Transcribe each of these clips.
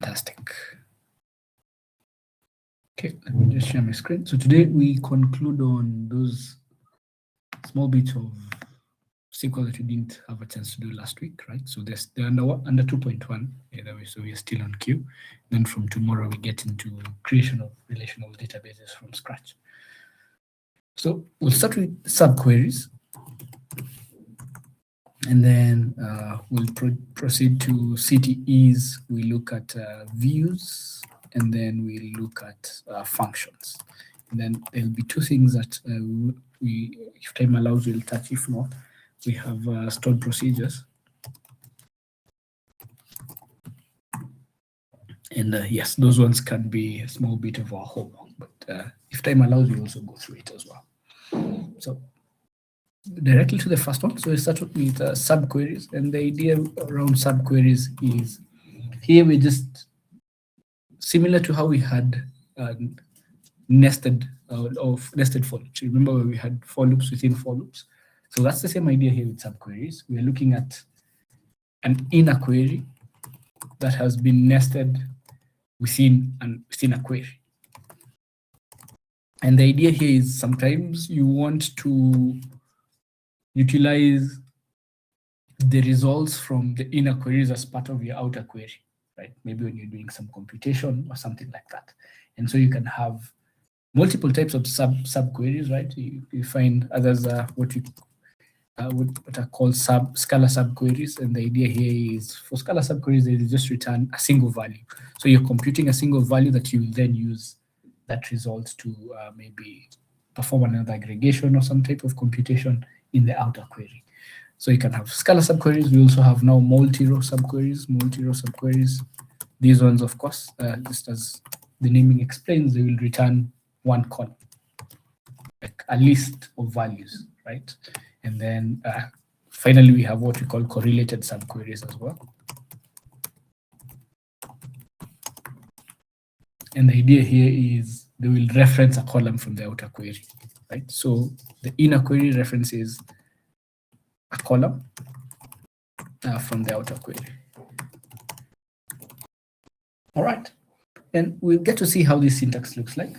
Fantastic. Okay, let me just share my screen. So today we conclude on those small bits of SQL that we didn't have a chance to do last week, right? So they're under 2.1, either way, so we're still on queue. Then from tomorrow, we get into creation of relational databases from scratch. So we'll start with subqueries. And then we'll proceed to CTEs. We look at views, and then we look at functions. And then there'll be two things that we, if time allows, we'll touch. If not, we have stored procedures. And yes, those ones can be a small bit of our homework, but if time allows, we also go through it as well. So directly to the first one. So we start with subqueries, and the idea around subqueries is here we just similar to how we had nested for loops. Remember where we had for loops within for loops. So that's the same idea here with subqueries. We are looking at an inner query that has been nested within a query. And the idea here is sometimes you want to utilize the results from the inner queries as part of your outer query, right? Maybe when you're doing some computation or something like that. And so you can have multiple types of subqueries, right? You find others are what are called scalar subqueries. And the idea here is for scalar subqueries, they just return a single value. So you're computing a single value that you will then use that result to maybe perform another aggregation or some type of computation in the outer query. So you can have scalar subqueries. We also have now multi-row subqueries. These ones, of course, just as the naming explains, they will return one column, like a list of values, right? And then finally, we have what we call correlated subqueries as well. And the idea here is they will reference a column from the outer query, right? So the inner query references a column from the outer query. All right, and we'll get to see how this syntax looks like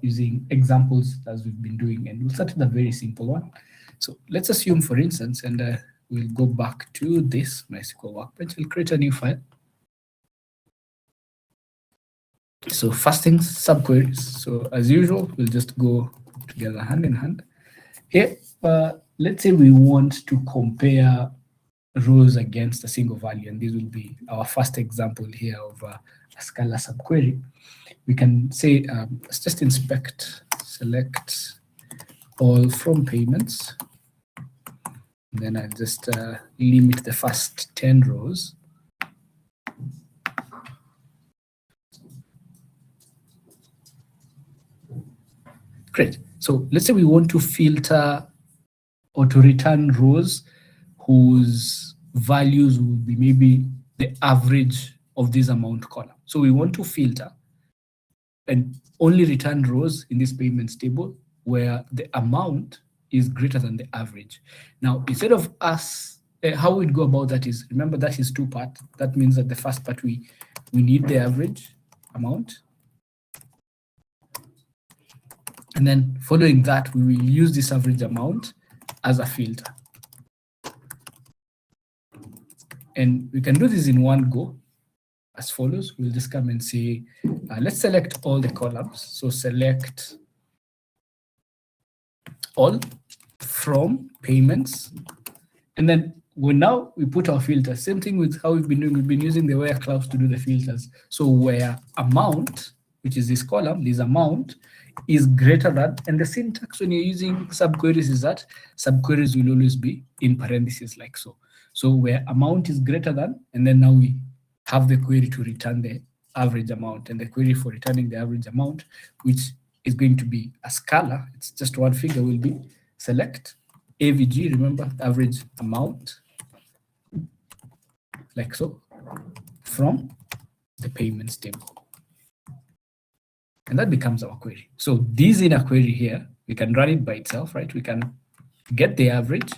using examples as we've been doing, and we'll start with a very simple one. So let's assume, for instance, and we'll go back to this MySQL workbench. We'll create a new file. So first things, subqueries. So as usual, we'll just go together hand in hand. Here, let's say we want to compare rows against a single value, and this will be our first example here of a scalar subquery. We can say, let's just inspect, select all from payments. And then I'll just limit the first 10 rows. Great. So let's say we want to filter or to return rows whose values will be maybe the average of this amount column. So we want to filter and only return rows in this payments table where the amount is greater than the average. Now, instead of us, how we'd go about that is, remember that is two parts. That means that the first part, we need the average amount. And then following that, we will use this average amount as a filter. And we can do this in one go as follows. We'll just come and say, let's select all the columns. So select all from payments. And then now we put our filter. Same thing with how we've been doing. We've been using the where clause to do the filters. So where amount, which is this column, this amount, is greater than, and the syntax when you're using subqueries is that subqueries will always be in parentheses like so. So where amount is greater than, and then now we have the query to return the average amount, and the query for returning the average amount, which is going to be a scalar, it's just one figure, will be select AVG, remember, average amount, like so, from the payments table. And that becomes our query. So this inner query here, we can run it by itself, right? We can get the average,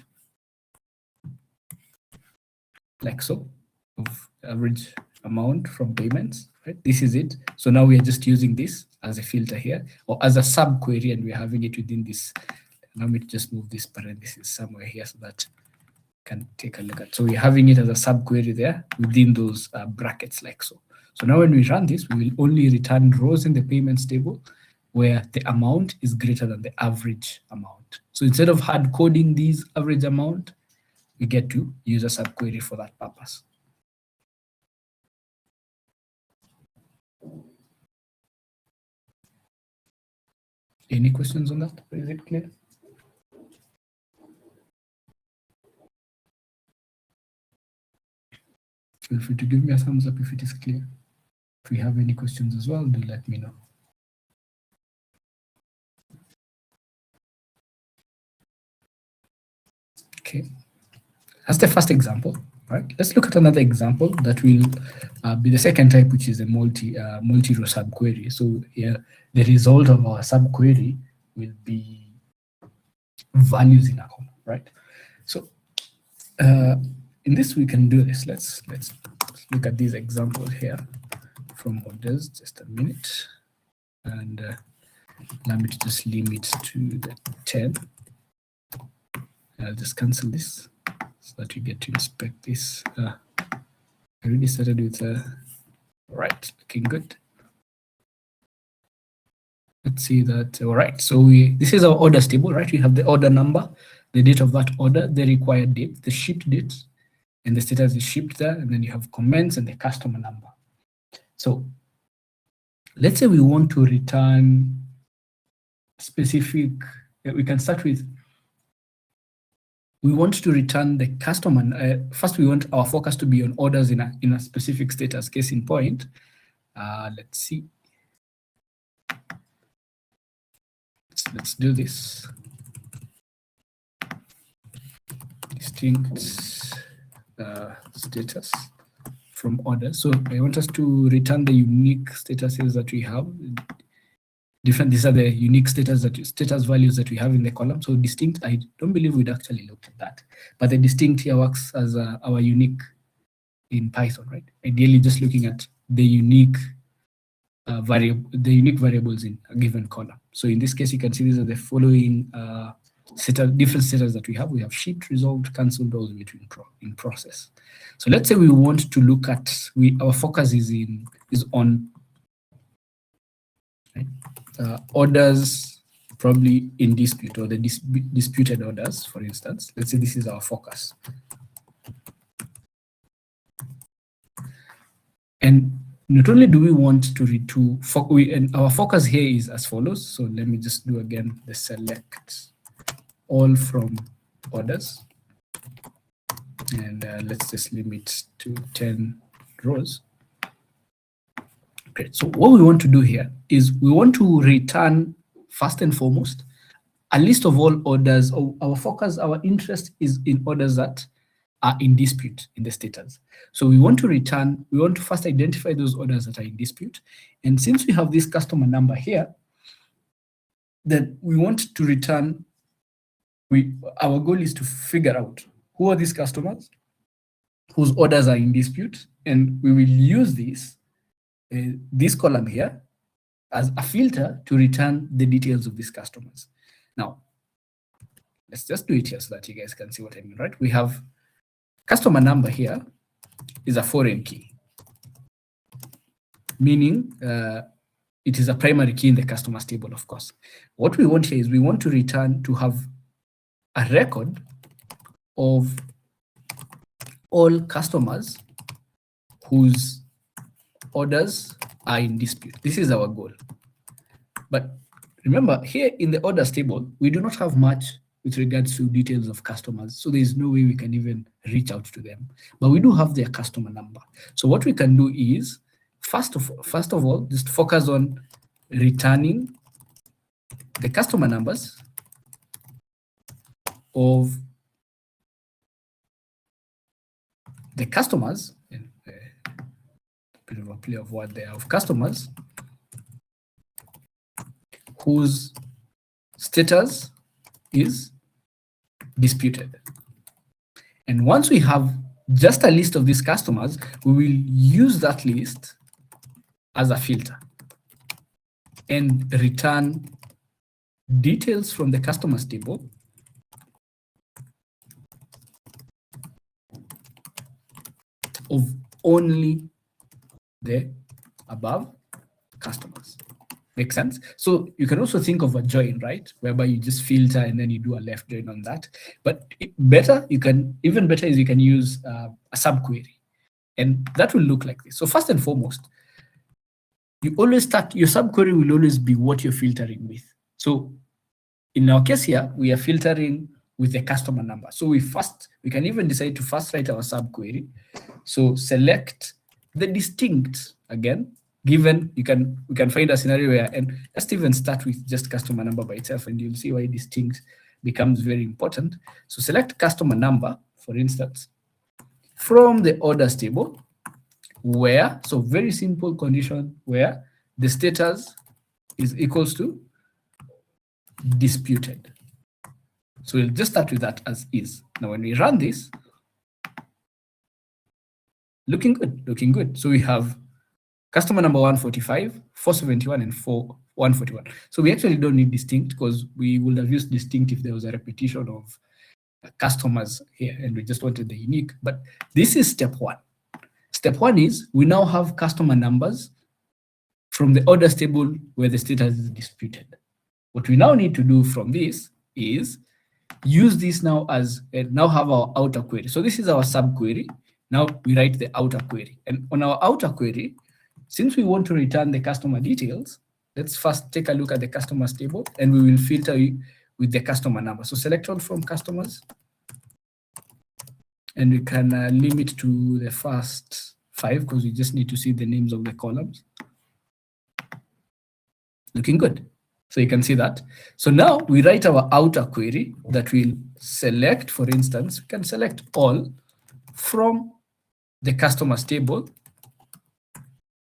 like so, of average amount from payments, right? This is it. So now we are just using this as a filter here, or as a subquery, and we're having it within this. Let me just move this parenthesis somewhere here so that can take a look at. So we're having it as a subquery there within those brackets like so. So now when we run this, we will only return rows in the payments table where the amount is greater than the average amount. So instead of hard coding these average amount, we get to use a subquery for that purpose. Any questions on that? Is it clear? Feel free to give me a thumbs up if it is clear. If you have any questions as well, do let me know. Okay, that's the first example, right? Let's look at another example that will be the second type, which is a multi-row subquery. So here, the result of our subquery will be values in a column, right? So in this, we can do this. Let's look at these examples here from orders. Just a minute, and let me just limit to the 10. I'll just cancel this so that you get to inspect this. I already started with right, looking good. Let's see that. All right, so this is our orders table, right? We have the order number, the date of that order, the required date, the shipped date, and the status is shipped there, and then you have comments and the customer number. So let's say we want to return specific, we can start with, we want to return the customer. First, we want our focus to be on orders in a specific status. Case in point, let's see. Let's do this. Distinct status from orders. So I want us to return the unique statuses that we have. These are the unique status values that we have in the column. So distinct, I don't believe we'd actually looked at that, but the distinct here works as our unique in Python, right? Ideally, just looking at the unique variables in a given column. So in this case, you can see these are the following different status that we have. We have shipped, resolved, cancelled, all the way to in process. So let's say we want to look at our focus is on right? Orders probably in dispute, or the disputed orders, for instance. Let's say this is our focus. And not only do we want to and our focus here is as follows. So let me just do again the select all from orders. And let's just limit to 10 rows. Great. So what we want to do here is we want to return, first and foremost, a list of all orders. Our focus, our interest is in orders that are in dispute in the status. So we want to first identify those orders that are in dispute. And since we have this customer number here, then we want to return, our goal is to figure out who are these customers whose orders are in dispute, and we will use this column here as a filter to return the details of these customers. Now, let's just do it here so that you guys can see what I mean, right? We have customer number here is a foreign key, meaning it is a primary key in the customers table, of course. What we want here is we want to return to have a record of all customers whose orders are in dispute. This is our goal. But remember, here in the orders table, we do not have much with regards to details of customers. So there's no way we can even reach out to them. But we do have their customer number. So what we can do is, first of all, just focus on returning the customer numbers of the customers, a bit of a play of word there, of customers whose status is disputed. And once we have just a list of these customers, we will use that list as a filter and return details from the customers table of only the above customers. Make sense? So you can also think of a join, right? Whereby you just filter and then you do a left join on that. But even better is you can use a subquery. And that will look like this. So first and foremost, you always start, your subquery will always be what you're filtering with. So in our case here, we are filtering with the customer number. So we can even decide to first write our subquery. So select the distinct again, given we can find a scenario where, and just even start with just customer number by itself, and you'll see why distinct becomes very important. So select customer number, for instance, from the orders table, where, so very simple condition, where the status is equals to disputed. So we'll just start with that as is. Now when we run this, looking good. So we have customer number 145, 471, and 141. So we actually don't need distinct, because we would have used distinct if there was a repetition of customers here and we just wanted the unique. But this is step one. Step one is we now have customer numbers from the orders table where the status is disputed. What we now need to do from this is use this now as, now have our outer query. So this is our subquery. Now we write the outer query. And on our outer query, since we want to return the customer details, let's first take a look at the customers table, and we will filter with the customer number. So select all from customers, and we can limit to the first 5, because we just need to see the names of the columns. Looking good. So you can see that. So now we write our outer query that will select, for instance, we can select all from the customers table,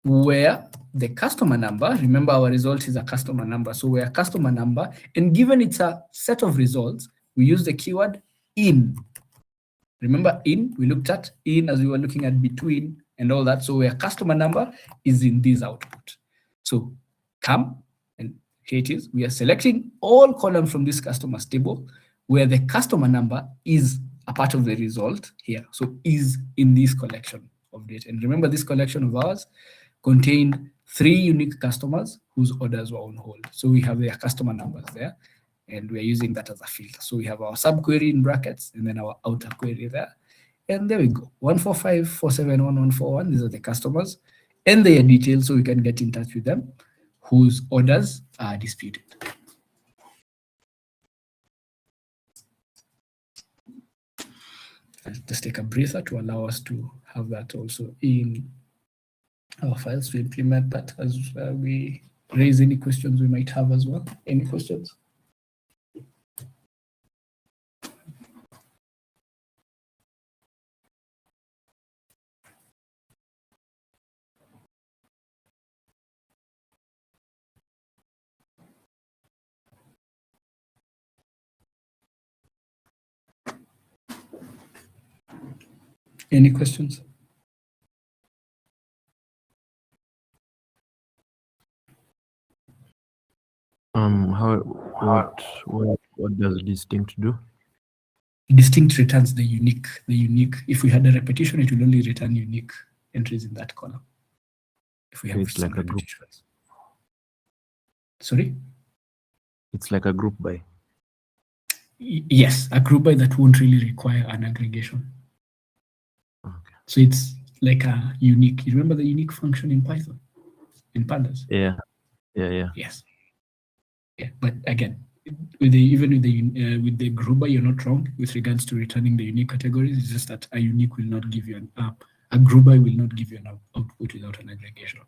where the customer number, remember our result is a customer number, so where customer number, and given it's a set of results, we use the keyword in. Remember in, we looked at in as we were looking at between and all that, so where customer number is in this output. So come, and here it is, we are selecting all columns from this customers table where the customer number is a part of the result here, so is in this collection of data. And remember, this collection of ours contained 3 unique customers whose orders were on hold. So we have their customer numbers there, and we're using that as a filter. So we have our subquery in brackets and then our outer query there. And there we go. 145, 471, 141, these are the customers and their details, so we can get in touch with them whose orders are disputed. Let's just take a breather to allow us to have that also in our files to implement that as we raise any questions we might have as well. Any questions? Any questions? What does distinct do? Distinct returns the unique. If we had a repetition, it will only return unique entries in that column. If we have It's like a group. Sorry? It's like a group by. Yes, a group by that won't really require an aggregation. Okay. So it's like a unique. You remember the unique function in Python, in pandas? Yeah. Yes. Yeah, but again, with the group by, you're not wrong with regards to returning the unique categories. It's just that a unique will not give you an a group by will not give you an output without an aggregation.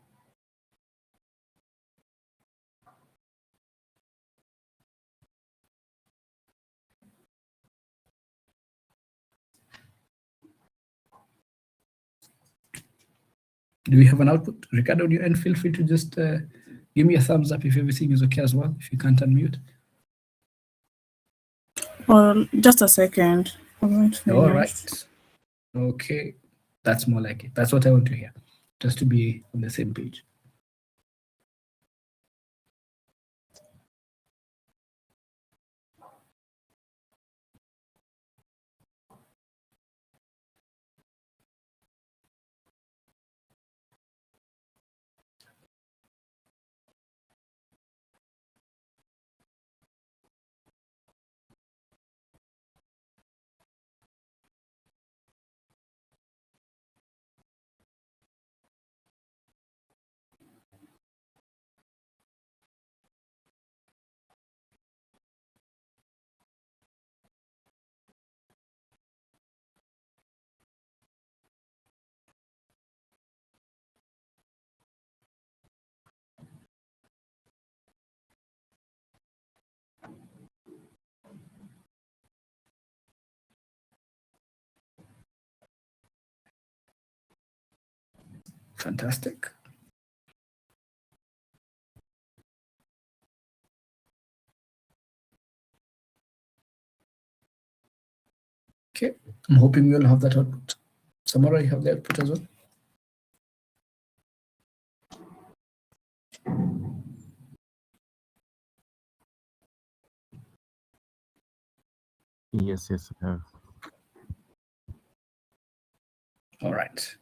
Do we have an output? Ricardo, on your end, feel free to just give me a thumbs up if everything is okay as well, if you can't unmute. Well, just a second. All right. Okay, that's more like it. That's what I want to hear, just to be on the same page. Fantastic. Okay, I'm hoping we all have that output. Samara, you have the output as well? Yes, I have. All right.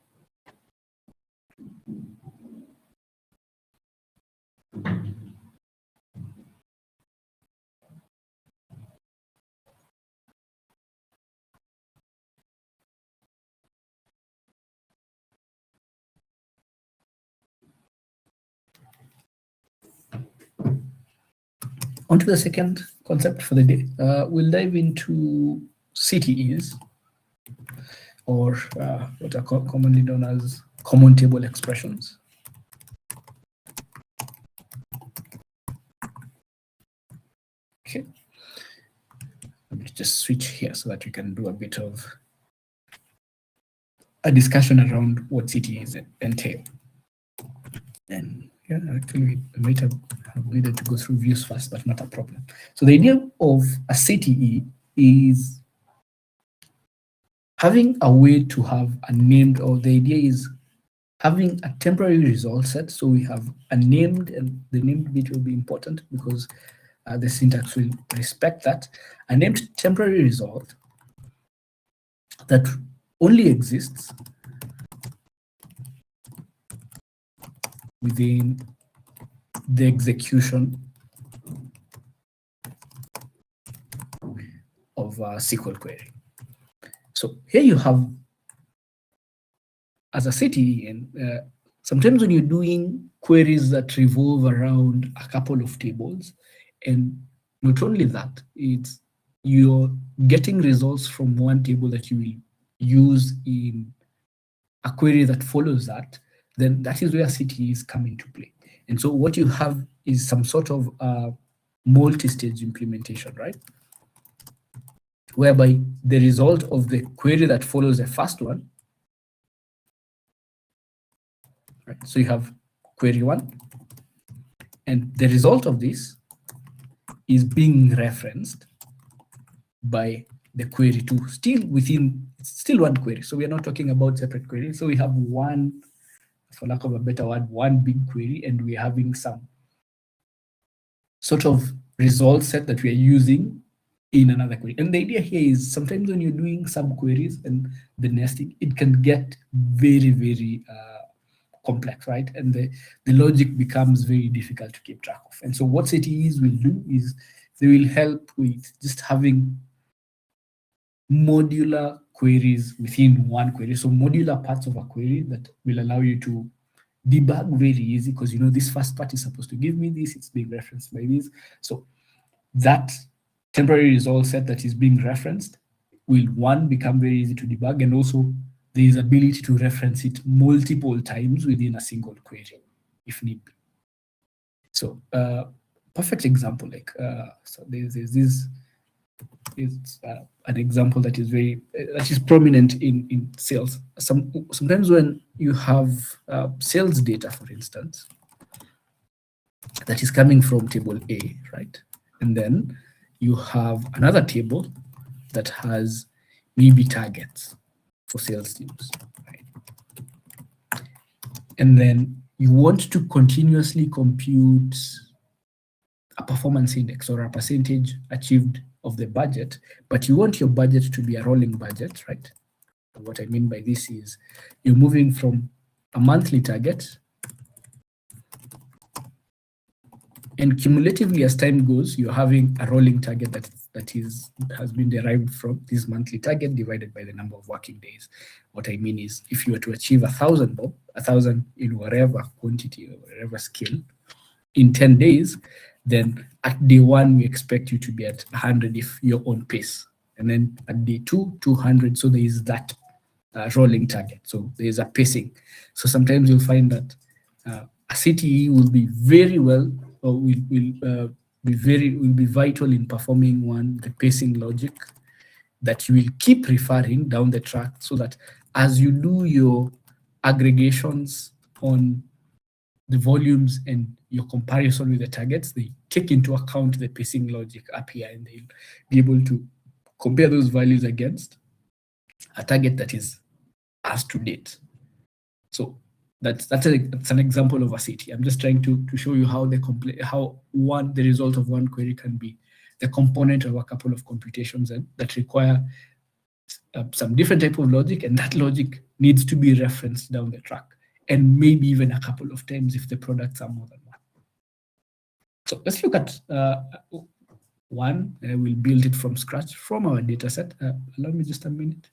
On to the second concept for the day. We'll dive into CTEs, or what are commonly known as common table expressions. Okay, let me just switch here so that we can do a bit of a discussion around what CTEs entail. And yeah, actually, we might have needed to go through views first, but not a problem. So the idea of a CTE is having a way to have a named, or the idea is having a temporary result set. So we have a named, and the named bit will be important because the syntax will respect that. A named temporary result that only exists within the execution of a SQL query. So here you have, as a CTE, and sometimes when you're doing queries that revolve around a couple of tables, and not only that, it's you're getting results from one table that you will use in a query that follows that, then that is where CTEs come into play. And so what you have is some sort of multi-stage implementation, right? Whereby the result of the query that follows the first one, right? So you have query one, and the result of this is being referenced by the query two, still within, still one query. So we are not talking about separate queries. So we have one, for lack of a better word, one big query, and we're having some sort of result set that we are using in another query. And the idea here is sometimes when you're doing some queries and the nesting, it can get very, very complex, right? And the logic becomes very difficult to keep track of. And so what CTEs will do is they will help with just having modular queries within one query. So modular parts of a query that will allow you to debug very easy, because you know this first part is supposed to give me this, it's being referenced by this. So that temporary result set that is being referenced will, one, become very easy to debug, and also there is ability to reference it multiple times within a single query if need be. So perfect example, like so there's this is an example that is very that is prominent in sales. Sometimes when you have sales data, for instance, that is coming from table A, right? And then you have another table that has maybe targets for sales teams, right? And then you want to continuously compute a performance index or a percentage achieved of the budget, but you want your budget to be a rolling budget, right? And what I mean by this is you're moving from a monthly target, and cumulatively as time goes, you're having a rolling target that has been derived from this monthly target divided by the number of working days. What I mean is if you were to achieve 1,000 bob, 1,000 in whatever quantity or whatever skill in 10 days, then at day one, we expect you to be at 100 if you're on pace. And then at day two, 200. So there is that rolling target. So there is a pacing. So sometimes you'll find that a CTE will be very well, or will be vital in performing the pacing logic that you will keep referring down the track, so that as you do your aggregations on the volumes and your comparison with the targets, they take into account the pacing logic up here, and they'll be able to compare those values against a target that is as to date. So that's an example of a city. I'm just trying to show you how the result of one query can be the component of a couple of computations and that require some different type of logic, and that logic needs to be referenced down the track, and maybe even a couple of times if the products are more than one. So let's look at one. We'll build it from scratch from our data set. Allow me just a minute.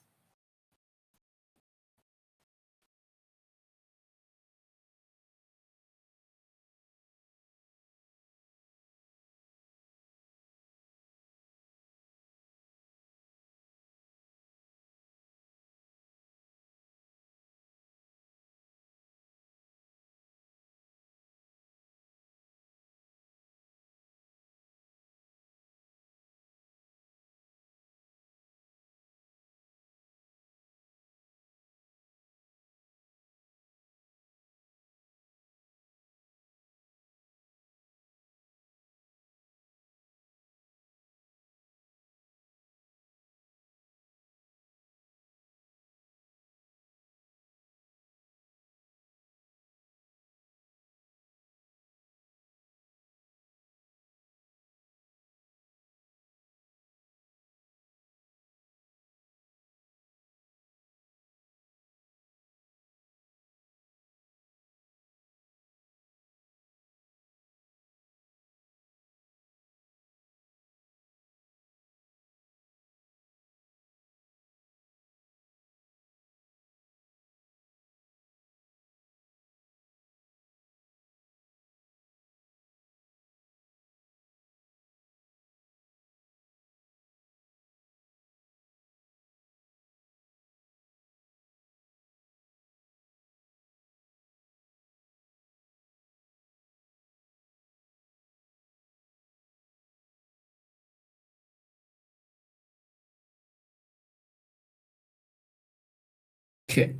Okay.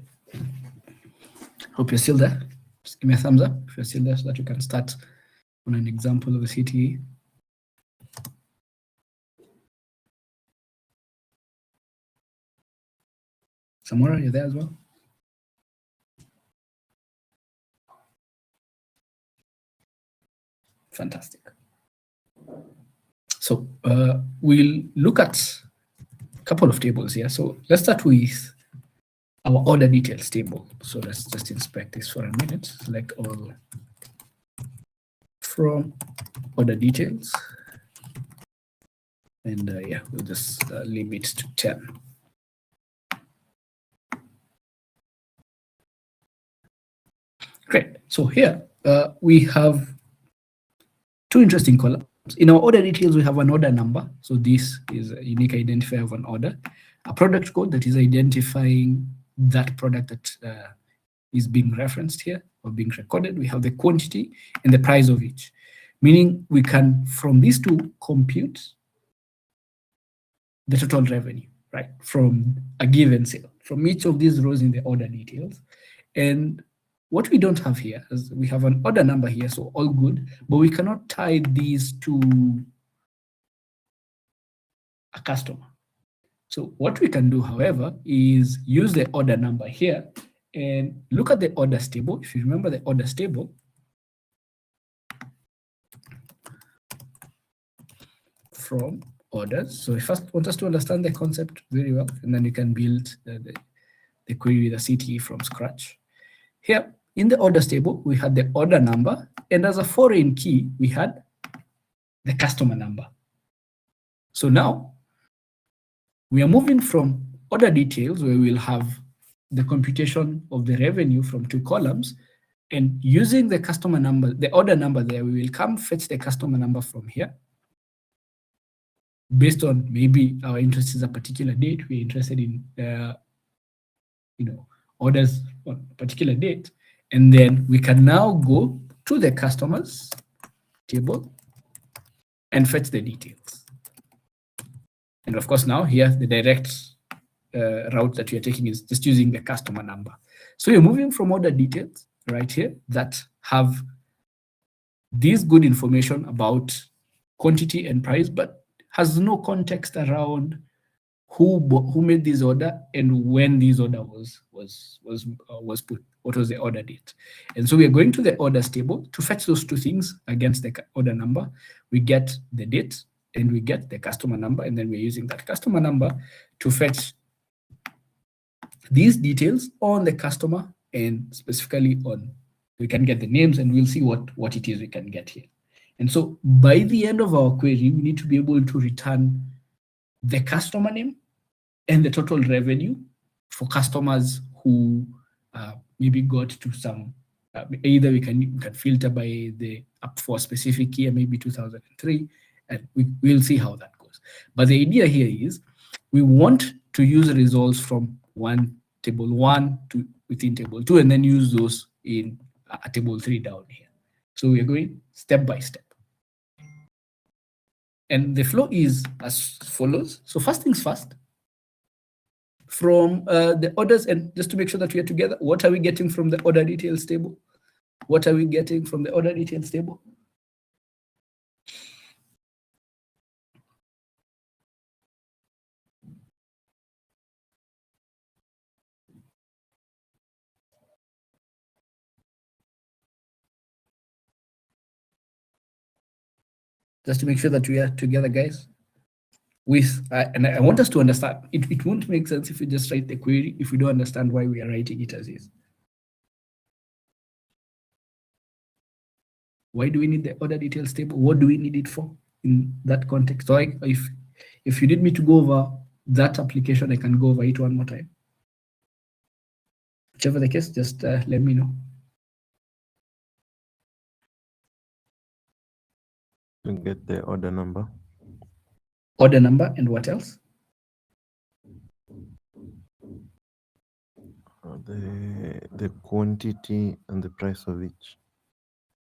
Hope you're still there. Just give me a thumbs up if you're still there so that you can start on an example of a CTE. Samora, are you there as well? Fantastic. So we'll look at a couple of tables here. So let's start with our order details table. So let's just inspect this for a minute. Select all from order details. And yeah, we'll just limit to 10. Great. So here we have two interesting columns. In our order details, we have an order number. So this is a unique identifier of an order. A product code that is identifying that product that is being referenced here or being recorded. We have the quantity and the price of each, meaning we can, from these two, compute the total revenue, right, from a given sale, from each of these rows in the order details. And what we don't have here is we have an order number here, so all good, but we cannot tie these to a customer. So what we can do, however, is use the order number here and look at the orders table. If you remember the orders table, from orders. So I first want us to understand the concept very well, and then you can build the query with a CTE from scratch. Here in the orders table, we had the order number, and as a foreign key, we had the customer number. So now we are moving from order details, where we'll have the computation of the revenue from 2 columns, and using the customer number, the order number there, we will come fetch the customer number from here. Based on maybe our interest is a particular date, we're interested in orders on a particular date, and then we can now go to the customers table and fetch the details. And of course, now here the direct route that we are taking is just using the customer number. So you're moving from order details right here that have this good information about quantity and price, but has no context around who made this order and when this order was put, what was the order date. And so we are going to the orders table to fetch those 2 things against the order number. We get the date and we get the customer number, and then we're using that customer number to fetch these details on the customer, and specifically on, we can get the names, and we'll see what it is we can get here. And so by the end of our query, we need to be able to return the customer name and the total revenue for customers who maybe got to some, either we can filter by the up for a specific year, maybe 2003, and we'll see how that goes. But the idea here is we want to use results from table 1 to within table 2, and then use those in table 3 down here. So we are going step by step. And the flow is as follows. So first things first, from the orders, and just to make sure that we are together, what are we getting from the order details table? What are we getting from the order details table? Just to make sure that we are together, guys. And I want us to understand, it won't make sense if we just write the query if we don't understand why we are writing it as is. Why do we need the order details table? What do we need it for in that context? So if you need me to go over that application, I can go over it one more time. Whichever the case, just let me know. To get the order number. Order number, and what else? The quantity and the price of each.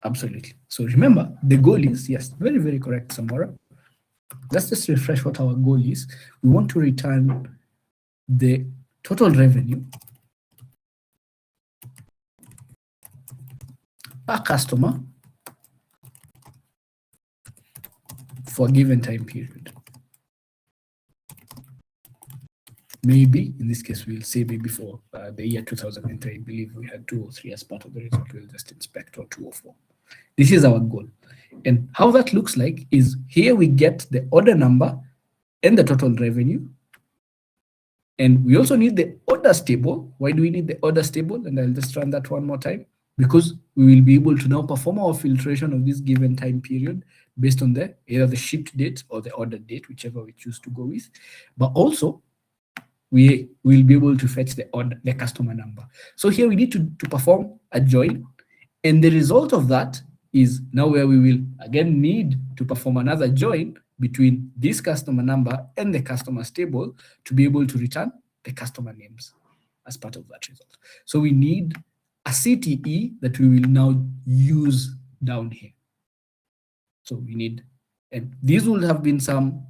Absolutely. So remember, the goal is, yes, very, very correct, Samora. Let's just refresh what our goal is. We want to return the total revenue per customer for a given time period. Maybe, in this case, we'll say maybe for the year 2003, I believe we had 2 or 3 as part of the result. We'll just inspect, or 2 or 4. This is our goal. And how that looks like is here we get the order number and the total revenue. And we also need the orders table. Why do we need the orders table? And I'll just run that one more time. Because we will be able to now perform our filtration of this given time period based on either the shipped date or the order date, whichever we choose to go with. But also, we will be able to fetch the customer number. So here we need to perform a join, and the result of that is now where we will again need to perform another join between this customer number and the customers table to be able to return the customer names as part of that result. So we need a CTE that we will now use down here. So we need, and these will have been some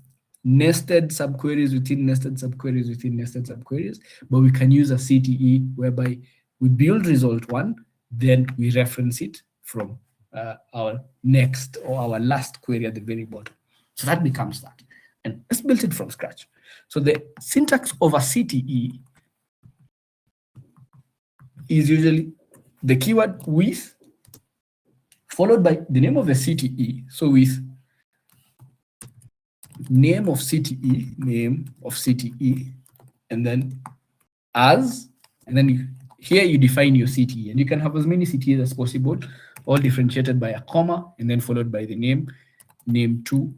nested subqueries within nested subqueries within nested subqueries, but we can use a CTE whereby we build result 1, then we reference it from our next or our last query at the very bottom. So that becomes that. And let's build it from scratch. So the syntax of a CTE is usually the keyword with followed by the name of the CTE. So with name of CTE, and then as, and then here you define your CTE, and you can have as many CTEs as possible, all differentiated by a comma, and then followed by the name2,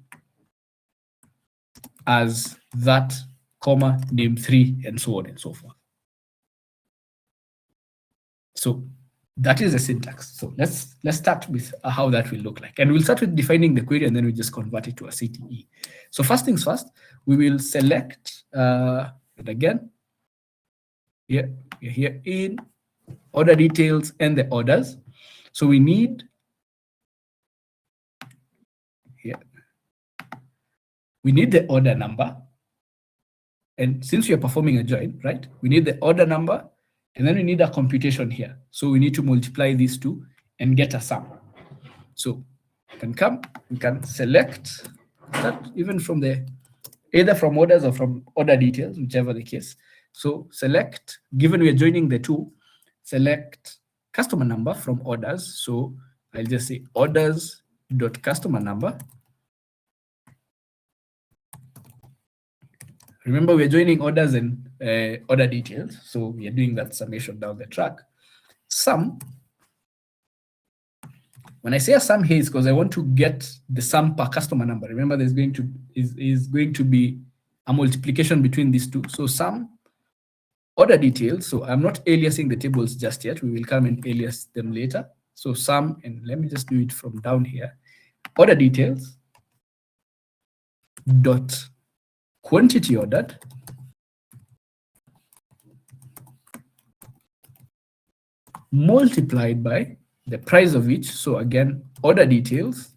as that, comma, name3, and so on and so forth. So that is the syntax. So let's start with how that will look like. And we'll start with defining the query, and then we just convert it to a CTE. So first things first, we will select, and again, here in order details and the orders. So we need here, we need the order number. And since we are performing a join, right, we need the order number, and then we need a computation here. So we need to multiply these two and get a sum. So we can select that even from either from orders or from order details, whichever the case. So select, given we are joining the two, select customer number from orders. So I'll just say orders.customer number. Remember, we're joining orders and order details. So we are doing that summation down the track. Sum. When I say a sum here, it's because I want to get the sum per customer number. Remember, there's going to be a multiplication between these two. So sum order details. So I'm not aliasing the tables just yet. We will come and alias them later. So sum, and let me just do it from down here. Order details dot quantity ordered multiplied by the price of each. So again, order details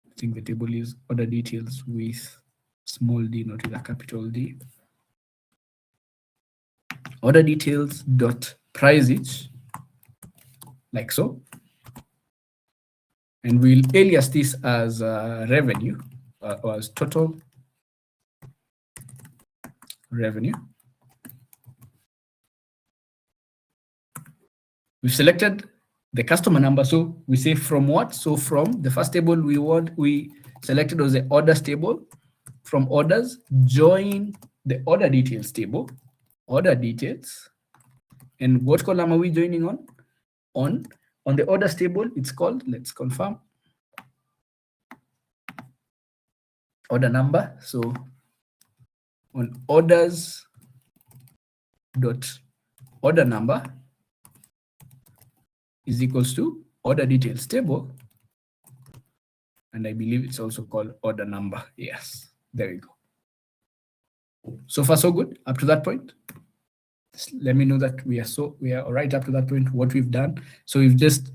I think the table is order details with small d, not with a capital D. Order details dot price each, like so. And we'll alias this as revenue, or as total revenue. We've selected the customer number. So we say from what? So from the first table we selected was the orders table. From orders, join the order details table, order details. And what column are we joining on? On the orders table, it's called, let's confirm, order number. So on orders dot order number is equals to order details table. And I believe it's also called order number. Yes, there we go. So far, so good up to that point. Just let me know that we are all right up to that point, what we've done. So we've just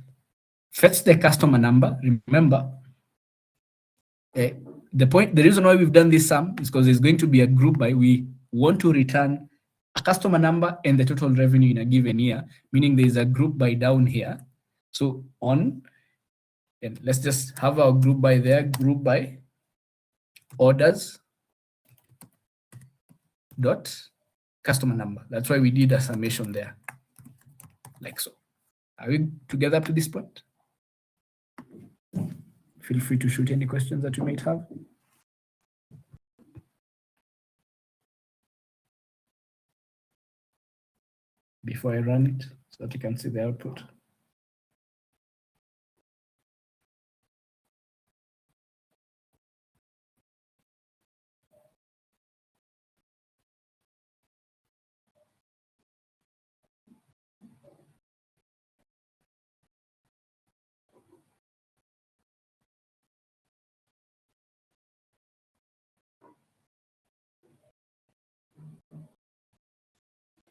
fetched the customer number. Remember, the reason why we've done this sum is because there's going to be a group by. We want to return a customer number and the total revenue in a given year, meaning there's a group by down here. So and let's just have our group by there, group by orders dot customer number. That's why we did a summation there, like so. Are we together up to this point? Feel free to shoot any questions that you might have. Before I run it, so that you can see the output.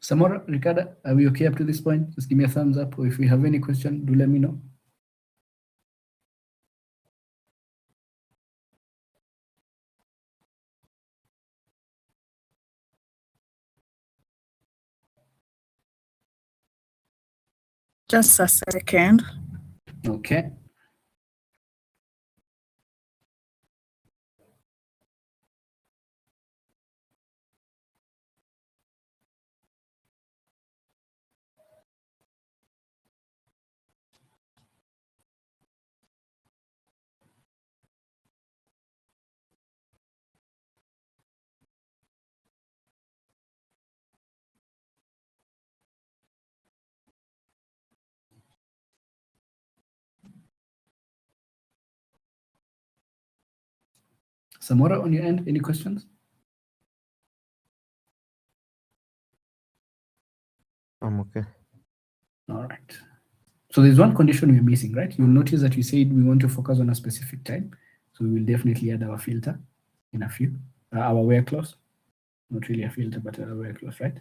Samora, Ricardo, are we okay up to this point? Just give me a thumbs up, or if you have any question, do let me know. Just a second. Okay. Samora, on your end, any questions? I'm okay. All right. So there's one condition we're missing, right? You'll notice that we said we want to focus on a specific time. So we will definitely add our filter in a few. Our where clause, not really a filter, but a where clause, right?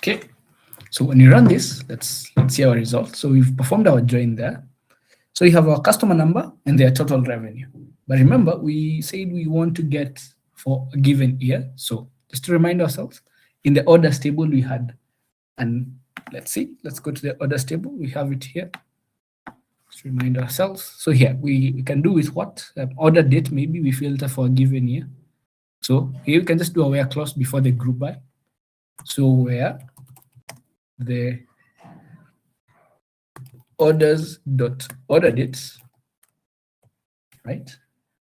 Okay, so when you run this, let's see our results. So we've performed our join there. So you have our customer number and their total revenue. But remember, we said we want to get for a given year. So just to remind ourselves, in the orders table we had, and let's go to the orders table. We have it here. Let's remind ourselves. So here we can do with what? Order date, maybe we filter for a given year. So here we can just do a where clause before the group by. So where the orders.order dates, right,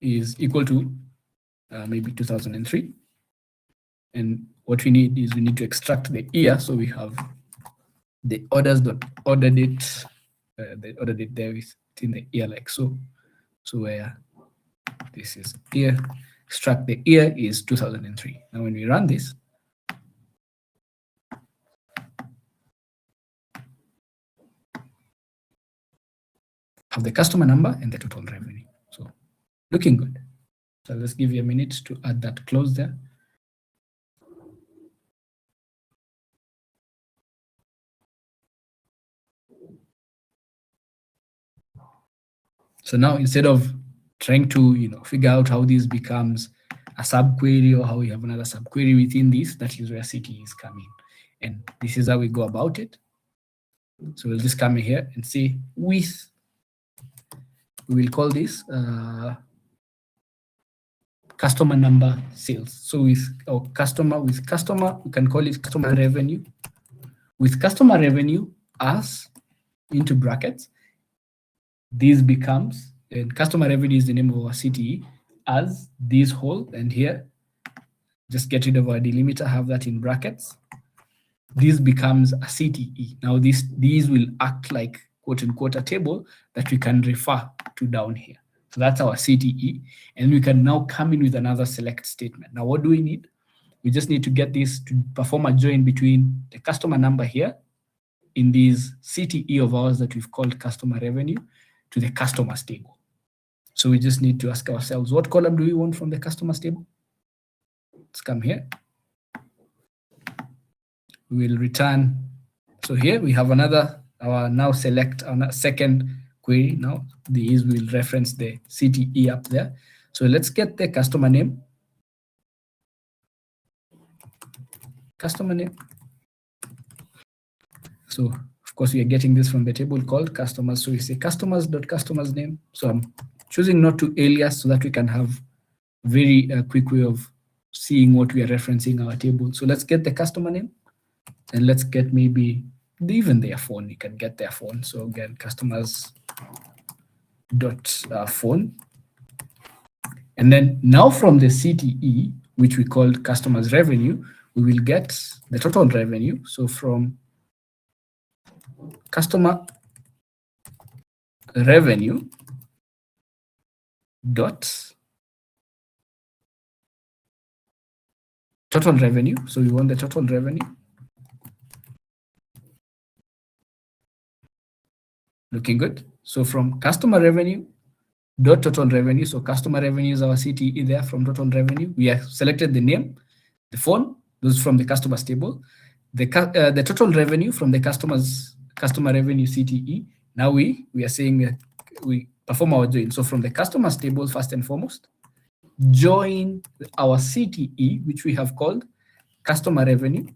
is equal to maybe 2003. And what we need is we need to extract the year. So we have the orders.order date, the order date there is in the year like so. So where this is year, extract the year is 2003. Now when we run this, have the customer number and the total revenue. So looking good. So let's give you a minute to add that clause there. So now instead of trying to figure out how this becomes a subquery or how we have another subquery within this, that is where CTEs come in. And this is how we go about it. So we'll just come in here and say with, we will call this customer number sales. So with our customer, we can call it customer revenue. With customer revenue as into brackets, this becomes, and customer revenue is the name of our CTE, as this whole, and here, just get rid of our delimiter, have that in brackets. This becomes a CTE. Now these will act like quote unquote a table that we can refer to down here. So that's our CTE. And we can now come in with another select statement. Now what do we need? We just need to get this to perform a join between the customer number here in this CTE of ours that we've called customer revenue, to the customers table. So we just need to ask ourselves, what column do we want from the customers table? Let's come here. We'll return. So here we have another, now select our second query. Now these will reference the CTE up there. So let's get the customer name. Customer name. So of course we are getting this from the table called customers. So we say customers.customers name. So I'm choosing not to alias so that we can have very quick way of seeing what we are referencing our table. So let's get the customer name, and let's get maybe even their phone. You can get their phone. So again, customers dot phone, and then now from the CTE, which we called customers revenue, we will get the total revenue. So from customer revenue dot total revenue. So we want the total revenue. Looking good. So from customer revenue dot total revenue. So customer revenue is our CTE there from total revenue. We have selected the name, the phone, those from the customers table, the total revenue from the customer revenue CTE. Now we are saying that we perform our join. So from the customers table, first and foremost, join our CTE, which we have called customer revenue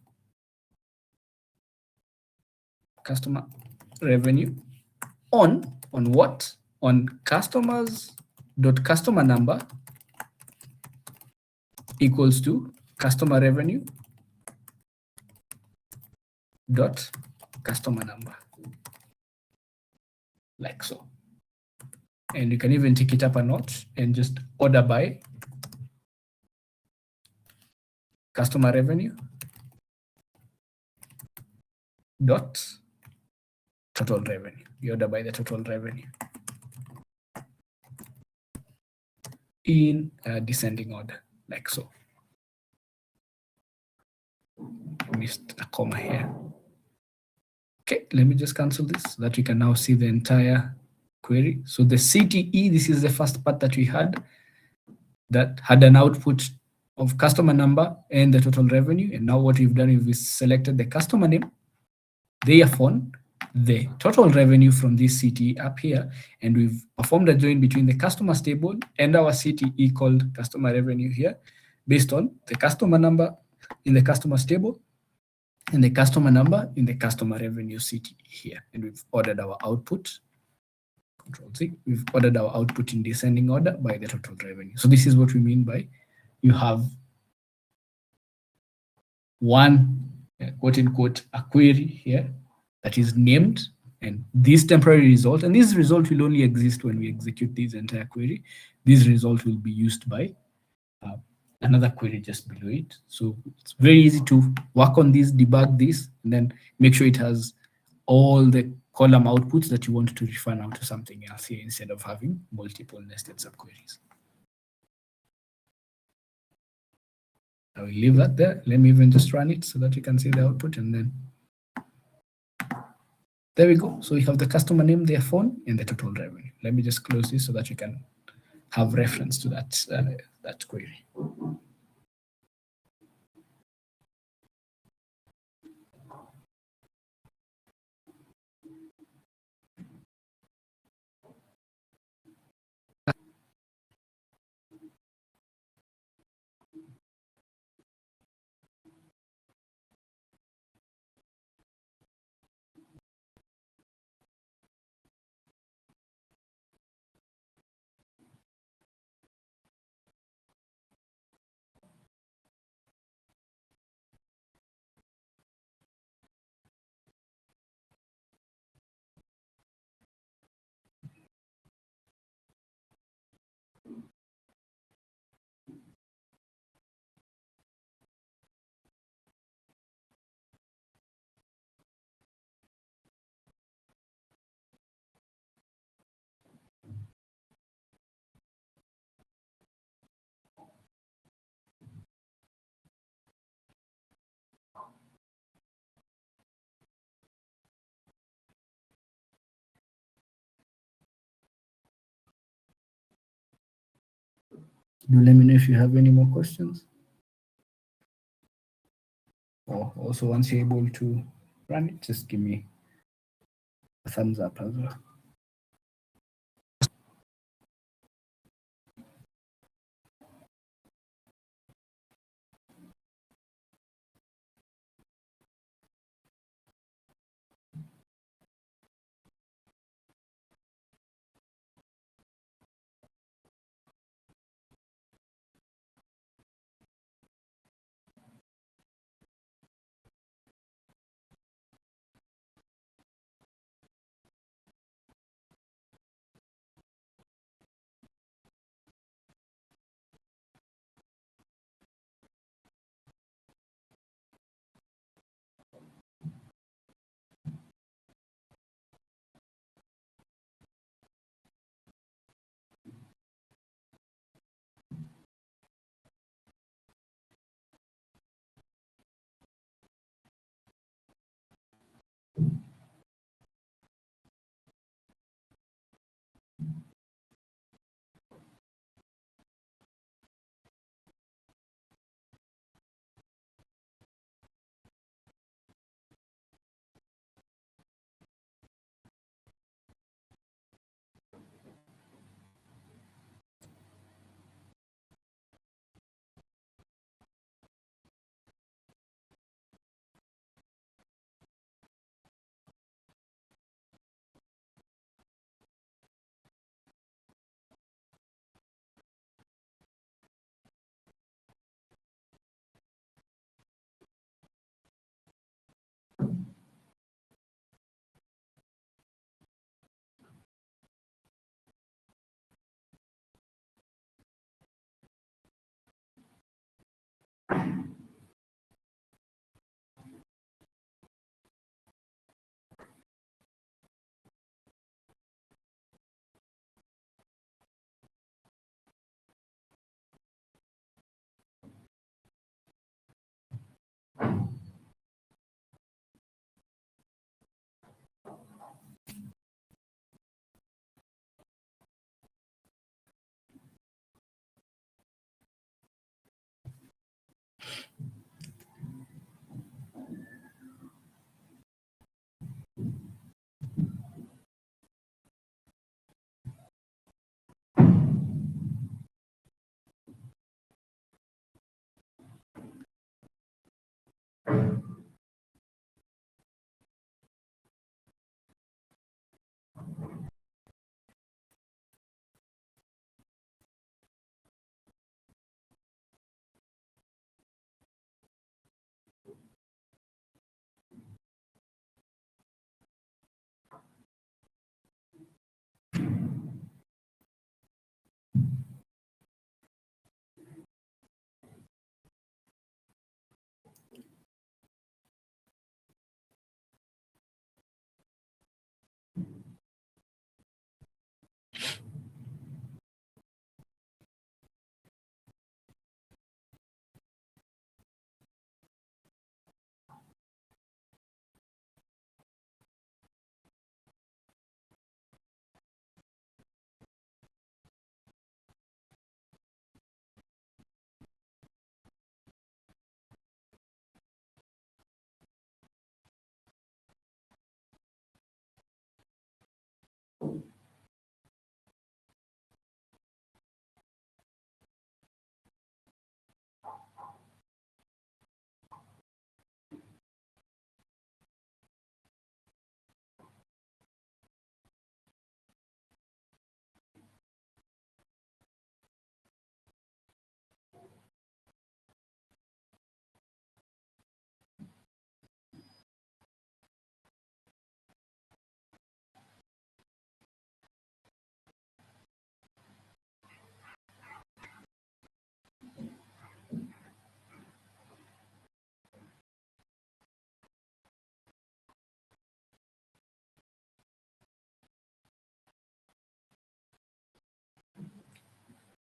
on what? On customers.customer number equals to customer revenue dot customer number, like so. And you can even take it up a notch and just order by customer revenue dot total revenue. You order by the total revenue in descending order, like so. Missed a comma here. Okay, let me just cancel this so that you can now see the entire query. So the CTE, this is the first part that we had that had an output of customer number and the total revenue. And now what we've done is we selected the customer name, their phone, the total revenue from this CTE up here, and we've performed a join between the customers table and our CTE called customer revenue here, based on the customer number in the customers table and the customer number in the customer revenue CTE here. And we've ordered our output. Control Z. We've ordered our output in descending order by the total revenue. So this is what we mean by you have one quote unquote a query here that is named, and this temporary result, and this result will only exist when we execute this entire query. This result will be used by another query just below it. So it's very easy to work on this, debug this, and then make sure it has all the column outputs that you want to refer now to something else here instead of having multiple nested subqueries. I will leave that there. Let me even just run it so that you can see the output, and then there we go. So we have the customer name, their phone, and the total revenue. Let me just close this so that you can have reference to that query. Do let me know if you have any more questions. Or also, once you're able to run it, just give me a thumbs up as well.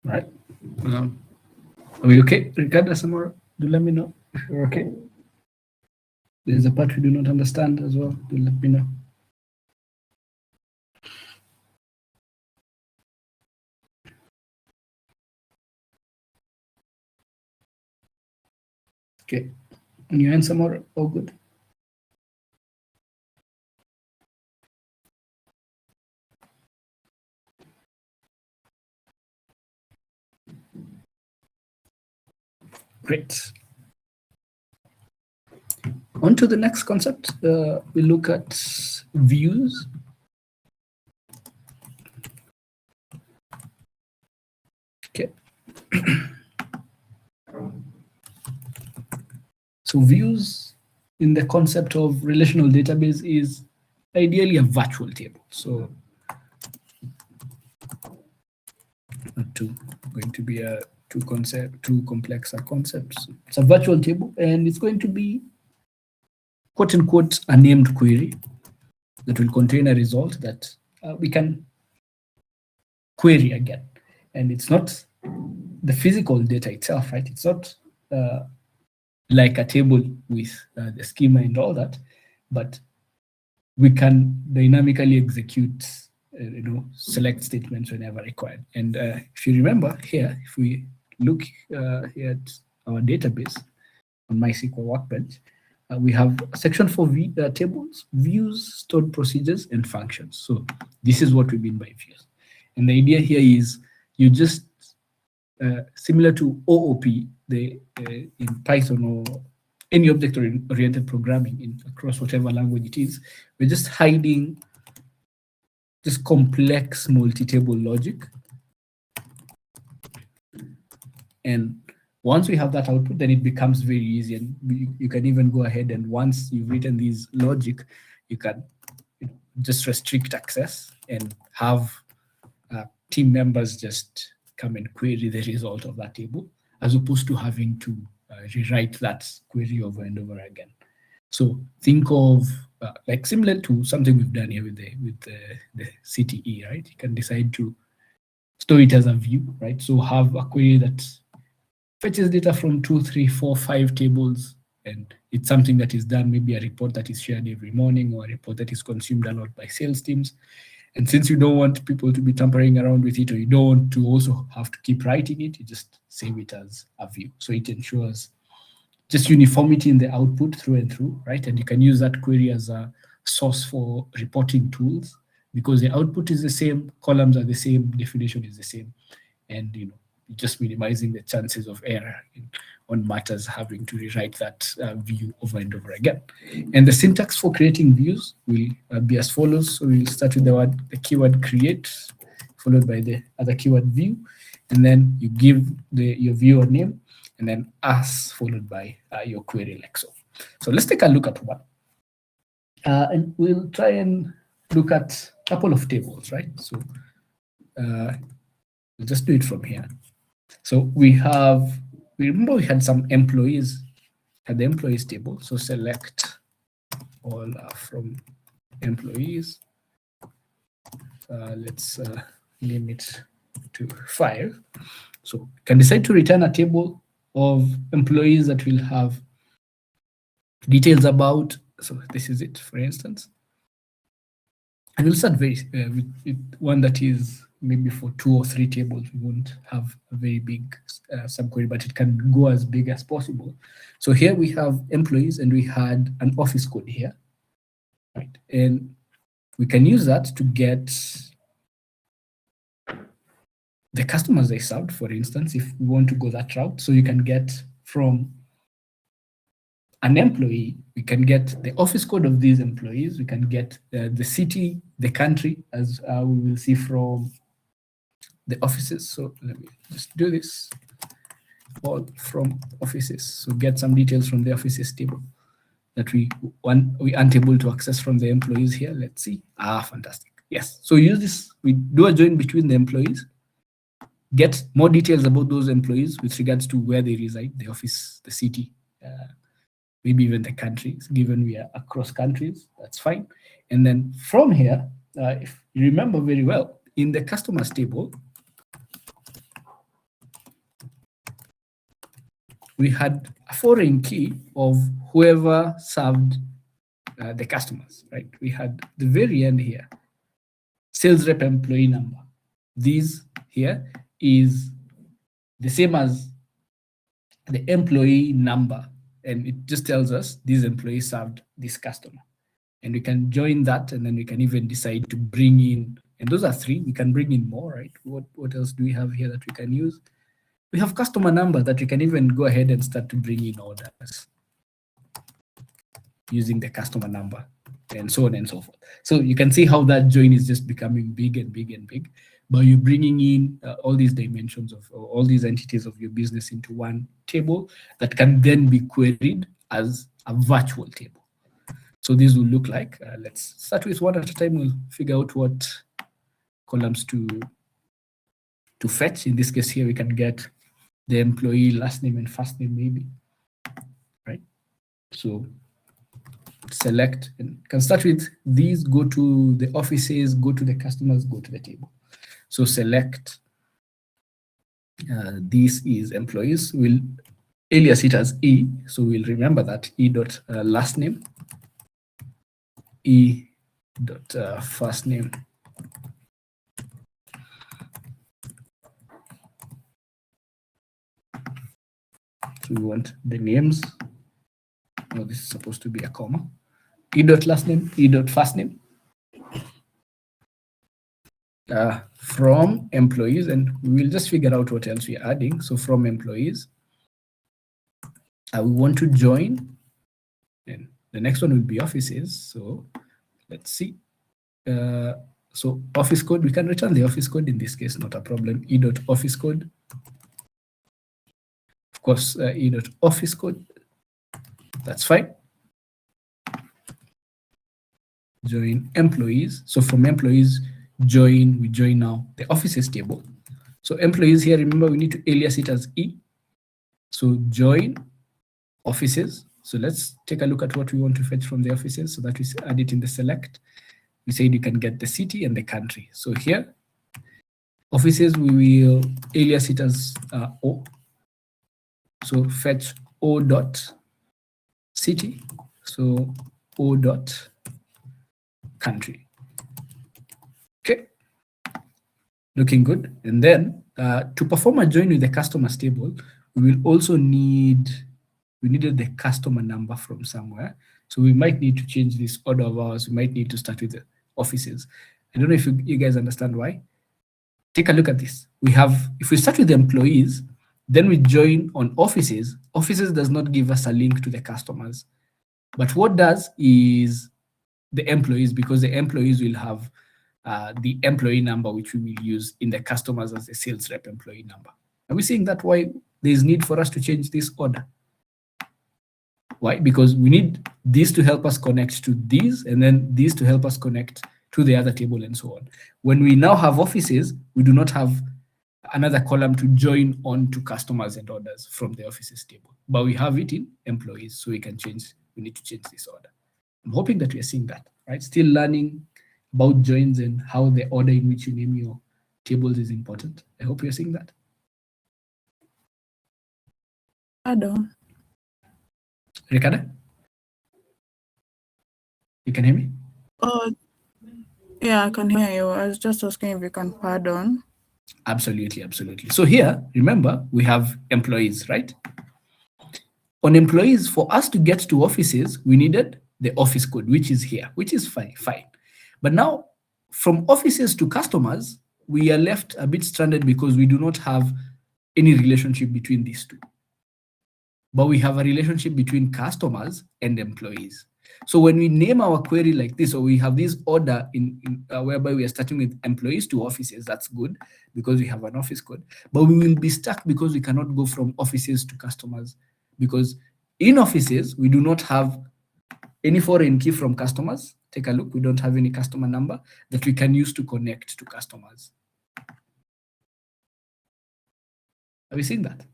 Right. Are we okay? Ricardo, Samora, do let me know if you're okay. There's a part we do not understand as well. Do let me know. Okay, new answer more, all good. Great. On to the next concept. We look at views. Okay. So views in the concept of relational database is ideally a virtual table. So not too going to be a too complex a concept. So it's a virtual table, and it's going to be quote unquote a named query that will contain a result that we can query again. And it's not the physical data itself, right? It's not like a table with the schema and all that, but we can dynamically execute, select statements whenever required. And if you remember here, if we look here at our database on MySQL Workbench, we have a section for tables, views, stored procedures, and functions. So this is what we mean by views. And the idea here is you just, similar to OOP, in Python or any object-oriented programming across whatever language it is, we're just hiding this complex multi-table logic. And once we have that output, then it becomes very easy. And you can even go ahead, and once you've written these logic, you can just restrict access and have team members just come and query the result of that table, as opposed to having to rewrite that query over and over again. So think of like similar to something we've done here with the CTE, right? You can decide to store it as a view, right? So have a query that fetches data from 2, 3, 4, 5 tables, and it's something that is done, maybe a report that is shared every morning, or a report that is consumed a lot by sales teams. And since you don't want people to be tampering around with it, or you don't want to also have to keep writing it, you just save it as a view. So it ensures just uniformity in the output through and through, right? And you can use that query as a source for reporting tools, because the output is the same, columns are the same, definition is the same, and just minimizing the chances of error on matters having to rewrite that view over and over again. And the syntax for creating views will be as follows. So we'll start with the keyword create, followed by the other keyword view, and then you give your view a name, and then as followed by your query like so. So let's take a look at one. And we'll try and look at a couple of tables, right? So we'll just do it from here. So we remember we had some employees, had the employees table. So select all from employees. Let's limit to 5. So you can decide to return a table of employees that will have details about, so this is it, for instance. And we'll start with one that is maybe for 2 or 3 tables. We won't have a very big subquery, but it can go as big as possible. So here we have employees, and we had an office code here, right? And we can use that to get the customers they served, for instance, if we want to go that route. So you can get from an employee, we can get the office code of these employees, we can get the city, the country, as we will see from the offices. So let me just do this, all from offices. So get some details from the offices table that we aren't able to access from the employees here. Let's see. Fantastic. Yes. So use this, we do a join between the employees, get more details about those employees with regards to where they reside, the office, the city, maybe even the countries, given we are across countries, that's fine. And then from here, if you remember very well, in the customers table, we had a foreign key of whoever served the customers, right? We had the very end here, sales rep employee number. These here is the same as the employee number and it just tells us these employees served this customer. And we can join that, and then we can even decide to bring in, and those are 3. We can bring in more, right? What else do we have here that we can use? We have customer number that we can even go ahead and start to bring in orders using the customer number, and so on and so forth. So you can see how that join is just becoming big and big and big, but you're bringing in all these dimensions of all these entities of your business into one table that can then be queried as a virtual table. So this will look like, let's start with one at a time. We'll figure out what columns to fetch. In this case here, we can get the employee last name and first name maybe, right? So select, and can start with these, go to the offices, go to the customers, go to the table. So select, this is employees. We'll alias it as E, so we'll remember that E dot last name, E dot first name. So we want the names. Oh, this is supposed to be a comma. E dot last name, E dot first name. From employees, and we'll just figure out what else we're adding. So from employees, we want to join, and the next one will be offices. So let's see. So office code, we can return the office code in this case, not a problem. E dot office code. Of course, E dot office code. That's fine. Join employees. So from employees, join, we join now the offices table. So employees here, remember we need to alias it as E. So join offices. So let's take a look at what we want to fetch from the offices, so that we add it in the select. We said you can get the city and the country. So here, offices, we will alias it as O. So fetch O dot city. So O dot country. Okay, looking good. And then to perform a join with the customers table, we will also need, we needed the customer number from somewhere. So we might need to change this order of ours. We might need to start with the offices. I don't know if you guys understand why. Take a look at this. We have, if we start with the employees, then we join on offices. Offices does not give us a link to the customers. But what does is the employees, because the employees will have the employee number, which we will use in the customers as a sales rep employee number. Are we seeing that why there's need for us to change this order? Why? Because we need this to help us connect to these, and then these to help us connect to the other table, and so on. When we now have offices, we do not have another column to join on to customers and orders from the offices table, but we have it in employees, so we can change, we need to change this order. I'm hoping that we are seeing that, right? Still learning about joins and how the order in which you name your tables is important. I hope you're seeing that. Pardon. Ricardo? You can hear me? Oh, yeah, I can hear you. I was just asking if you can pardon. Absolutely, absolutely. So here, remember, we have employees, right? On employees, for us to get to offices, we needed the office code, which is here, which is fine. But now, from offices to customers, we are left a bit stranded because we do not have any relationship between these two. But we have a relationship between customers and employees. So when we name our query like this, or we have this order whereby we are starting with employees to offices, that's good because we have an office code. But we will be stuck because we cannot go from offices to customers, because in offices, we do not have any foreign key from customers. Take a look, we don't have any customer number that we can use to connect to customers. Have you seen that?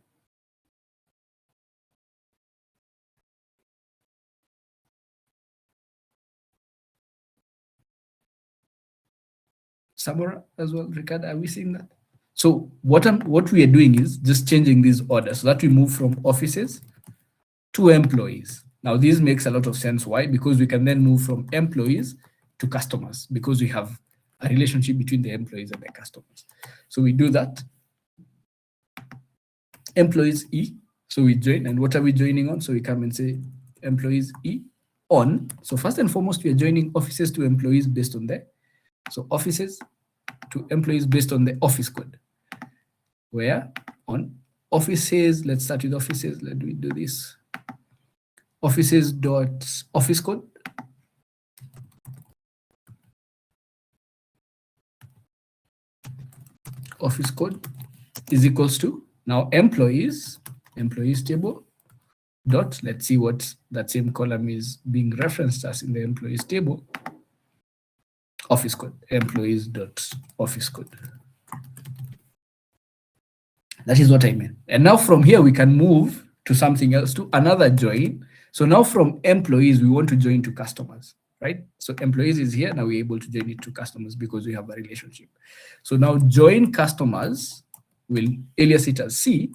Samora as well, Ricardo, are we seeing that? So what we are doing is just changing these orders so that we move from offices to employees. Now this makes a lot of sense. Why? Because we can then move from employees to customers, because we have a relationship between the employees and the customers. So we do that. Employees E, So we join, and what are we joining on? So we come and say employees E on. So first and foremost, we are joining offices to employees based on the, so offices to employees based on the office code. Where on offices, let's start with offices. Let me do this. Offices dot office code. Office code is equals to, now employees table dot, let's see what that same column is being referenced as in the employees table. Office code, employees dot office code. That is what I meant. And now from here, we can move to something else, to another join. So now from employees, we want to join to customers, right? So employees is here. Now we're able to join it to customers because we have a relationship. So now join customers, will alias it as C.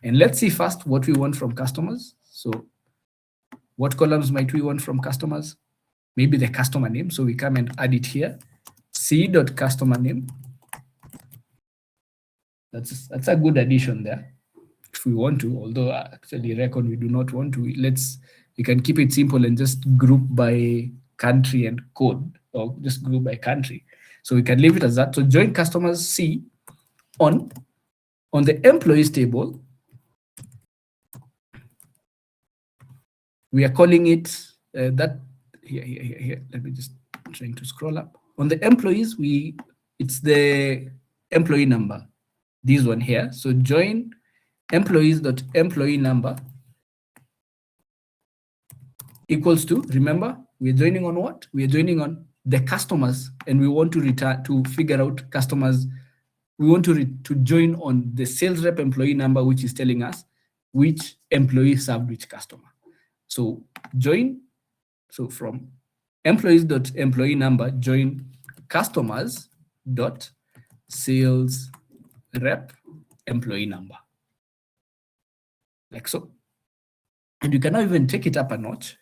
And let's see first what we want from customers. So what columns might we want from customers? Maybe the customer name. So we come and add it here. C.customer name. That's a good addition there. If we want to, although actually reckon we do not want to, we can keep it simple and just group by country and code, or just group by country. So we can leave it as that. So join customers C on the employees table. We are calling it that here. Let me just trying to scroll up. On the employees, it's the employee number. This one here. So join employees.employee number equals to, remember, we're joining on what? We're joining on the customers, and we want to return to figure out customers. We want to join on the sales rep employee number, which is telling us which employee served which customer. So join, so from employees.employee number, join customers.sales rep employee number, like so. And you can now even take it up a notch,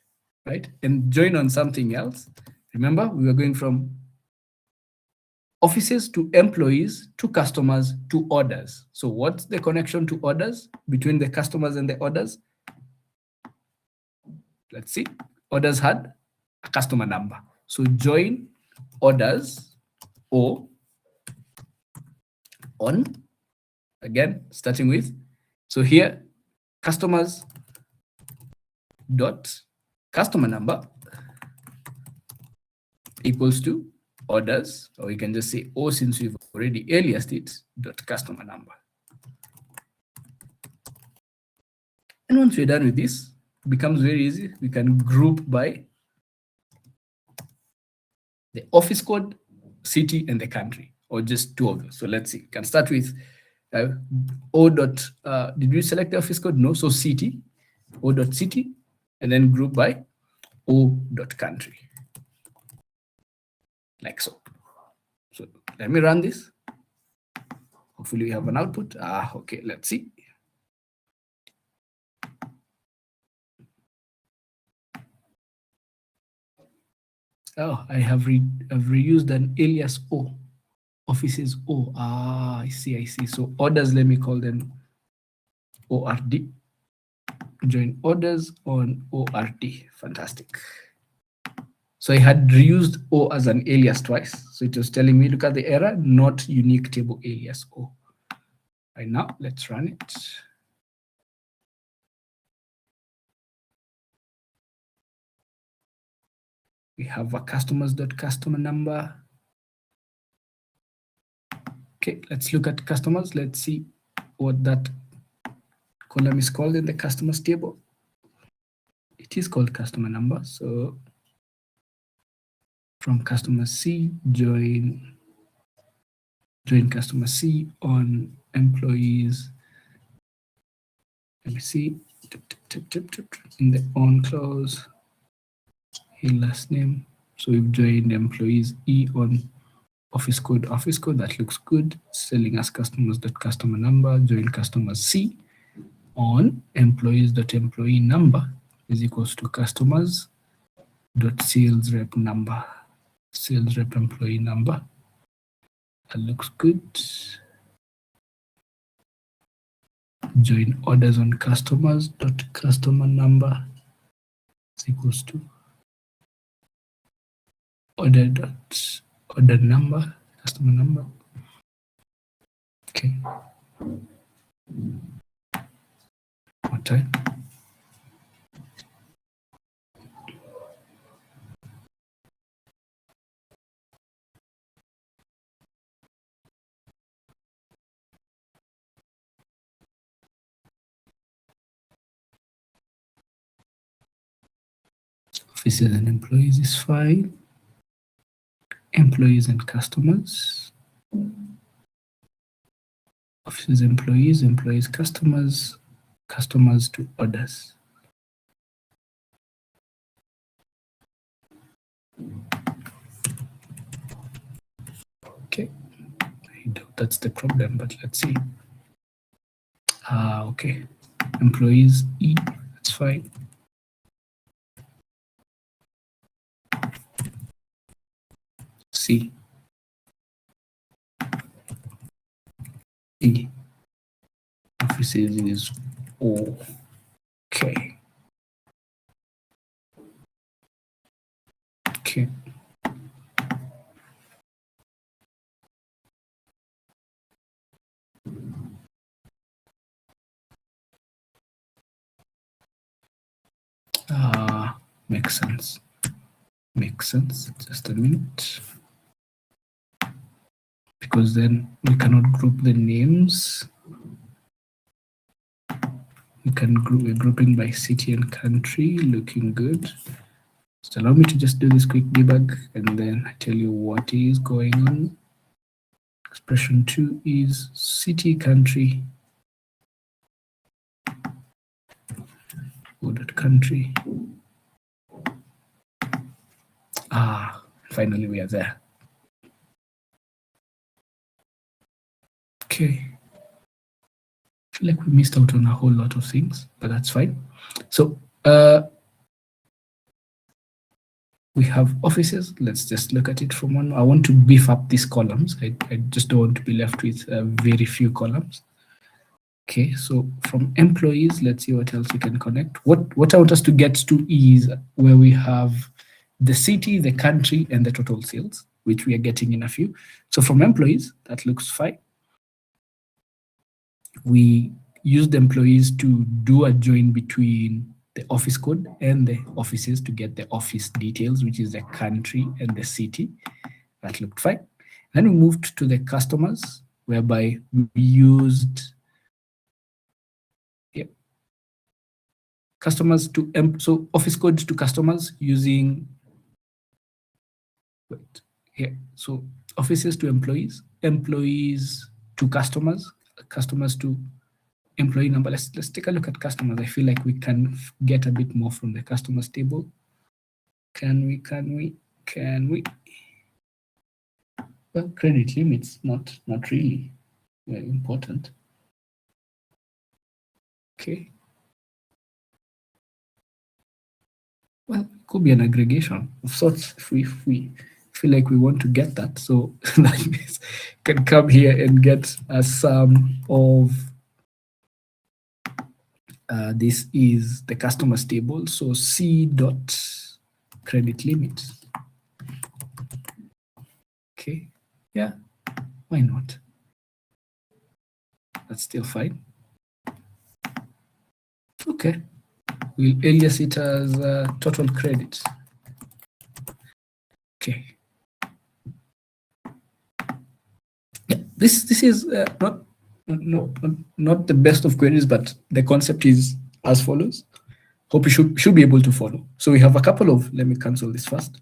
right? And join on something else. Remember, we were going from offices to employees to customers to orders. So what's the connection to orders between the customers and the orders? Let's see. Orders had a customer number. So join orders O on, again, starting with, so here, customers dot customer number equals to orders, or you can just say O, since we've already aliased it, dot customer number. And once we're done with this, it becomes very easy. We can group by the office code, city, and the country, or just two of those. So let's see, we can start with O dot, did we select the office code? No, so city, O dot city, and then group by O dot country, like so. So let me run this. Hopefully we have an output. Okay, let's see. Oh, I've reused an alias O. Offices O. I see. So orders, let me call them ORD. Join orders on ORD. Fantastic. So I had reused O as an alias twice. So it was telling me, look at the error, not unique table alias O. Right now, let's run it. We have a customers.customer number. Okay, let's look at customers. Let's see what that column is called in the customers table. It is called customer number. So from customer C, join customer C on employees. Let me see. In the on clause, here last name. So we've joined employees E on office code. That looks good. Selling us customers.customer number. Join customer C on employees.employee number is equals to customers.sales rep number. Sales rep employee number. That looks good. join orders on customers dot customer number is equals to order dot order number, customer number. Okay. One time. Officers and employees is fine. Employees and customers. Officers, employees, employees, customers, customers to orders. Okay, I doubt that's the problem, but let's see. Okay, employees E, that's fine. C. E. Offices is O. Okay. Okay. Makes sense. Makes sense. Just a minute. Because then we cannot group the names. We can group, we're grouping by city and country, looking good. So allow me to just do this quick debug and then I tell you what is going on. Expression 2 is city, country, ordered country. Finally we are there. Okay. I feel like we missed out on a whole lot of things, but that's fine. So we have offices. Let's just look at it from one. I want to beef up these columns. I just don't want to be left with very few columns. Okay, so from employees, let's see what else we can connect. What I want us to get to is where we have the city, the country, and the total sales, which we are getting in a few. So from employees, that looks fine. We use the employees to do a join between the office code and the offices to get the office details, which is the country and the city. That looked fine. Then we moved to the customers, whereby we used customers to so office codes to customers using so offices to employees, employees to customers, customers to employee number. Let's take a look at customers. I feel like we can get a bit more from the customers table. Can we? Well, credit limits, not really very important. Okay. Well, it could be an aggregation of sorts if we feel like we want to get that. So that means can come here and get a sum of this is the customers table. So C dot credit limit. Okay, yeah, why not? That's still fine. Okay, we'll alias it as total credit. Okay. Yeah, this is not the best of queries, but the concept is as follows. Hope you should be able to follow. So we have a couple of, let me cancel this first.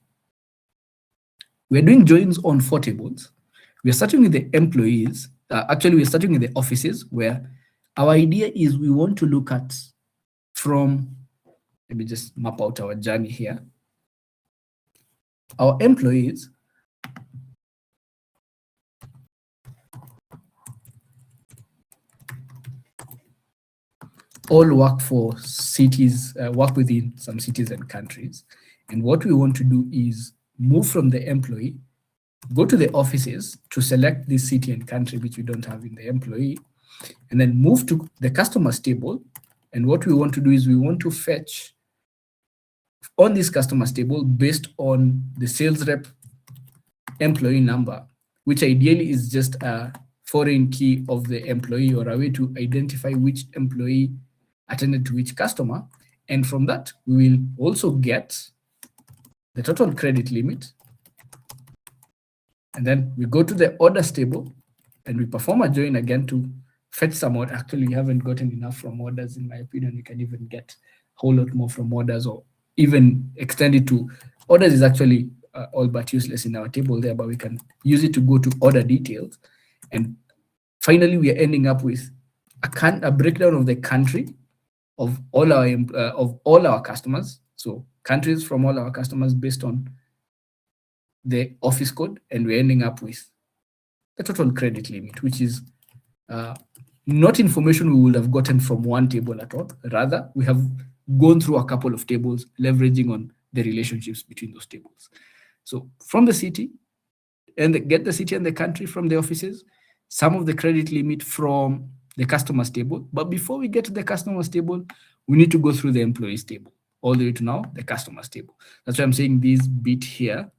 We're doing joins on 4 tables. We're starting with the employees. Actually, we're starting with the offices, where our idea is we want to look at from, let me just map out our journey here. Our employees all work for cities, work within some cities and countries. And what we want to do is move from the employee, go to the offices to select this city and country, which we don't have in the employee, and then move to the customers table. And what we want to do is we want to fetch on this customers table based on the sales rep employee number, which ideally is just a foreign key of the employee or a way to identify which employee attended to which customer. And from that, we will also get the total credit limit. And then we go to the orders table and we perform a join again to fetch some order. Actually, we haven't gotten enough from orders, in my opinion. We can even get a whole lot more from orders, or even extend it to orders is actually all but useless in our table there, but we can use it to go to order details. And finally, we are ending up with a breakdown of the country of all our customers. So countries from all our customers based on the office code, and we're ending up with the total credit limit, which is not information we would have gotten from one table at all. Rather, we have gone through a couple of tables, leveraging on the relationships between those tables. So from the city, and get the city and the country from the offices, some of the credit limit from the customers table. But before we get to the customers table, we need to go through the employees table, all the way to now the customers table. That's why I'm saying this bit here,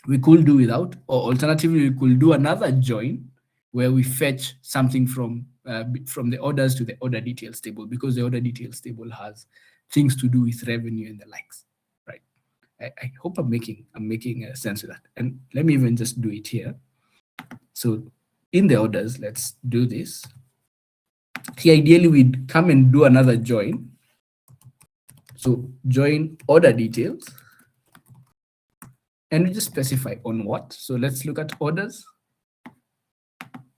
we could do without, or alternatively, we could do another join where we fetch something from the orders to the order details table, because the order details table has things to do with revenue and the likes, right? I hope I'm making sense of that. And let me even just do it here. So in the orders, let's do this. Here, ideally, we'd come and do another join. So join order details, and we just specify on what. So let's look at orders.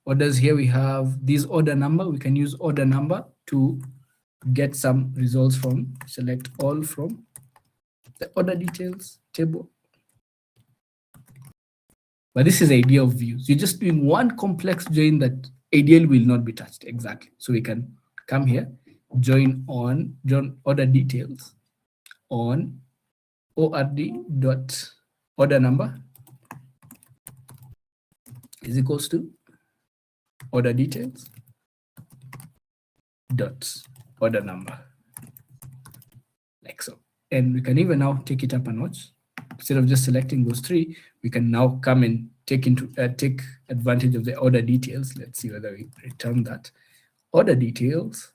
Orders, here we have this order number. We can use order number to get some results from, select all from the order details table. But this is the idea of views. You're just doing one complex join that ideally will not be touched. Exactly. So we can come here, join order details on ord.order number is equals to order details dot order number, like so. And we can even now take it up a notch. Instead of just selecting those three, we can now come and take advantage of the order details. Let's see whether we return that. Order details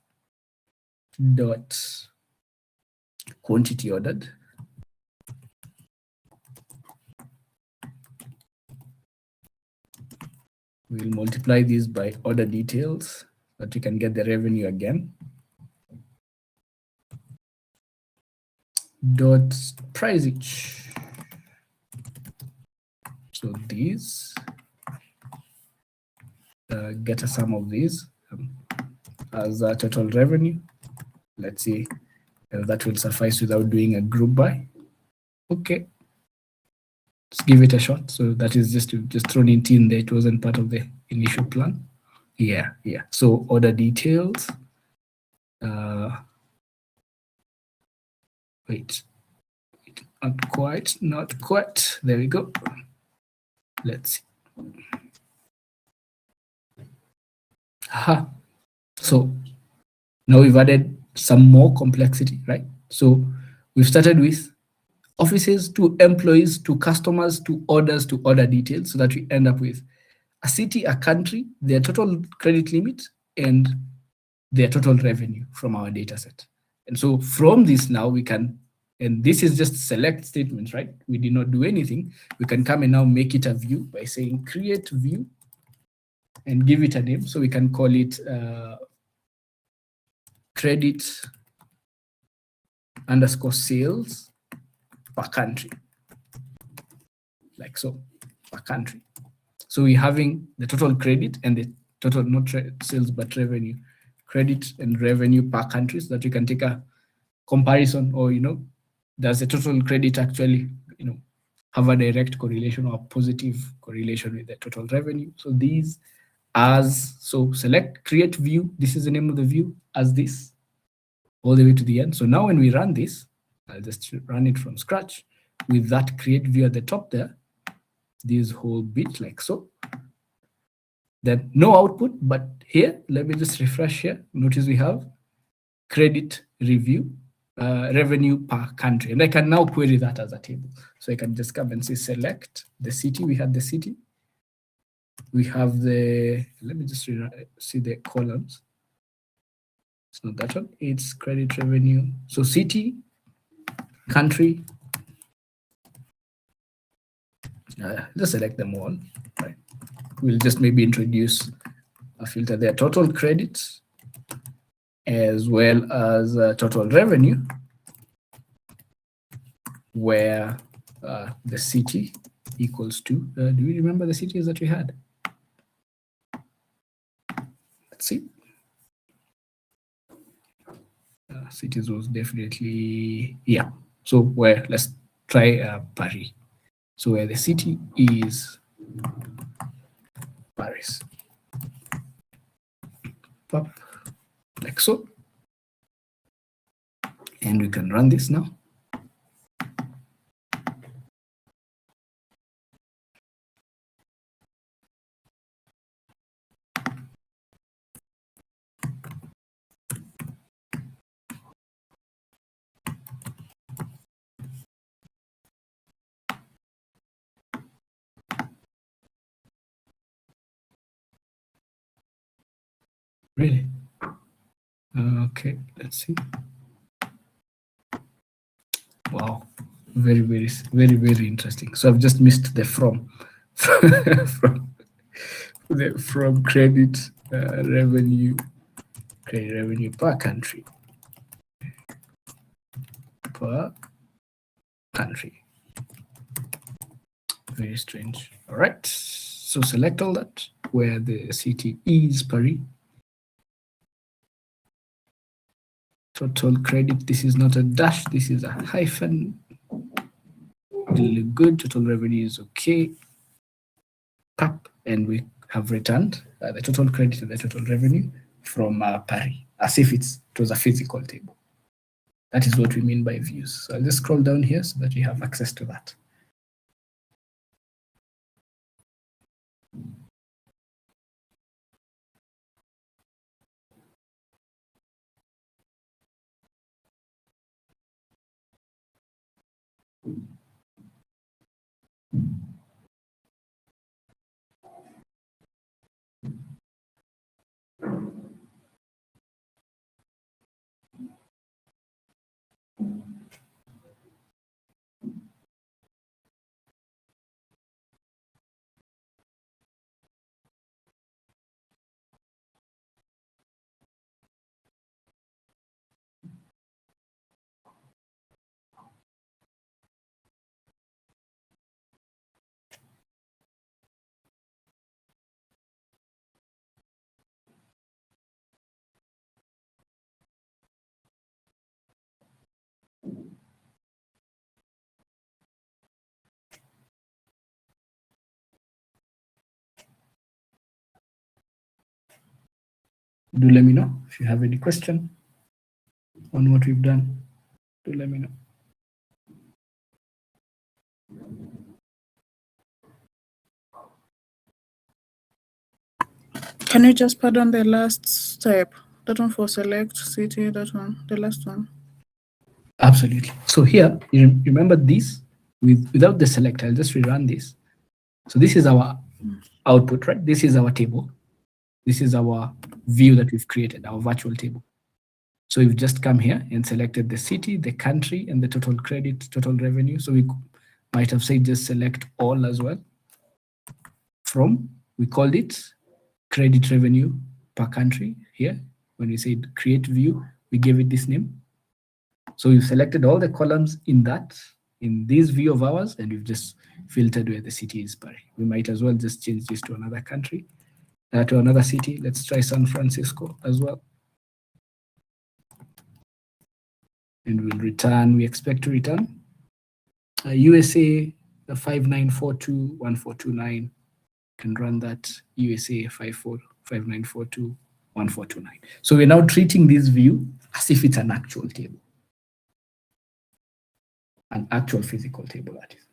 dot quantity ordered. We'll multiply this by order details so that we can get the revenue again. Dot priceage. So these get a sum of these as a total revenue. Let's see if that will suffice without doing a group by. Okay. Let's give it a shot. So that is just thrown it in there. It wasn't part of the initial plan. Yeah. So order details. Wait, not quite. There we go. Let's see. So now we've added some more complexity, right? So we've started with offices to employees to customers to orders to order details, so that we end up with a city, a country, their total credit limit, and their total revenue from our data set. And so from this now we can, and this is just select statements, right? We did not do anything. We can come and now make it a view by saying create view and give it a name. So we can call it credit underscore sales per country, like so, per country. So we're having the total credit and the total, not sales, but revenue, credit and revenue per country, so that you can take a comparison, or, does the total credit actually, have a direct correlation or a positive correlation with the total revenue. So these so select create view. This is the name of the view as this all the way to the end. So now when we run this, I'll just run it from scratch with that create view at the top there, this whole bit like so. Then no output, but here, let me just refresh here. Notice we have credit review, revenue per country. And I can now query that as a table. So I can just come and say select the city. We had the city. We have the, let me just see the columns. It's not that one. It's credit revenue. So city, country. Just select them all. Right. We'll just maybe introduce a filter there. Total credits as well as total revenue, where the city equals to, do we remember the cities that we had? Let's see. Cities was definitely, yeah. So where, let's try Paris. So where the city is Paris. Pop, like so. And we can run this now. Really? Okay, let's see. Wow, very, very, very, very interesting. So I've just missed the from credit revenue, credit revenue per country. Per country. Very strange. All right. So select all that where the city is Paris. Total credit, this is not a dash, this is a hyphen. It'll look good. Total revenue is okay. Tap, and we have returned the total credit and the total revenue from Paris, as if it was a physical table. That is what we mean by views. So I'll just scroll down here so that you have access to that. Do let me know if you have any question on what we've done. Do let me know. Can you just pardon the last step? That one for select city, that one, the last one. Absolutely. So here, you remember this without the select. I'll just rerun this. So this is our output, right? This is our table. This is our view that we've created, our virtual table. So we've just come here and selected the city, the country, and the total credit, total revenue. So we might have said just select all as well. From, we called it credit revenue per country here. When we said create view, we gave it this name. So we've selected all the columns in this view of ours, and we've just filtered where the city is Paris. We might as well just change this to another country, to another city. Let's try San Francisco as well. And we'll return, we expect to return USA 59421429. Can run that USA 59421429. So we're now treating this view as if it's an actual table, an actual physical table, that is.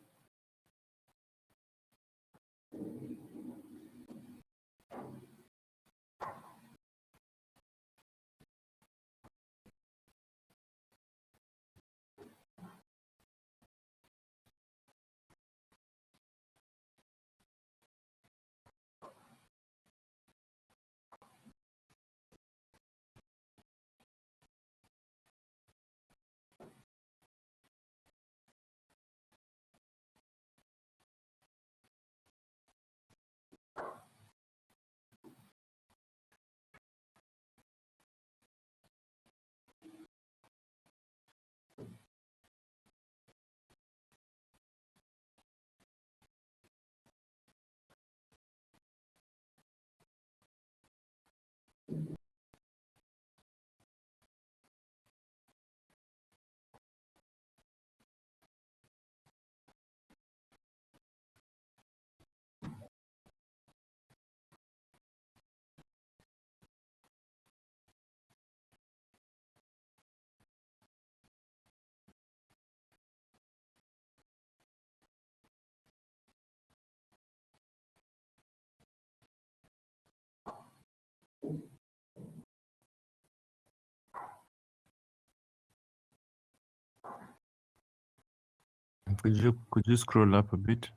Could you scroll up a bit?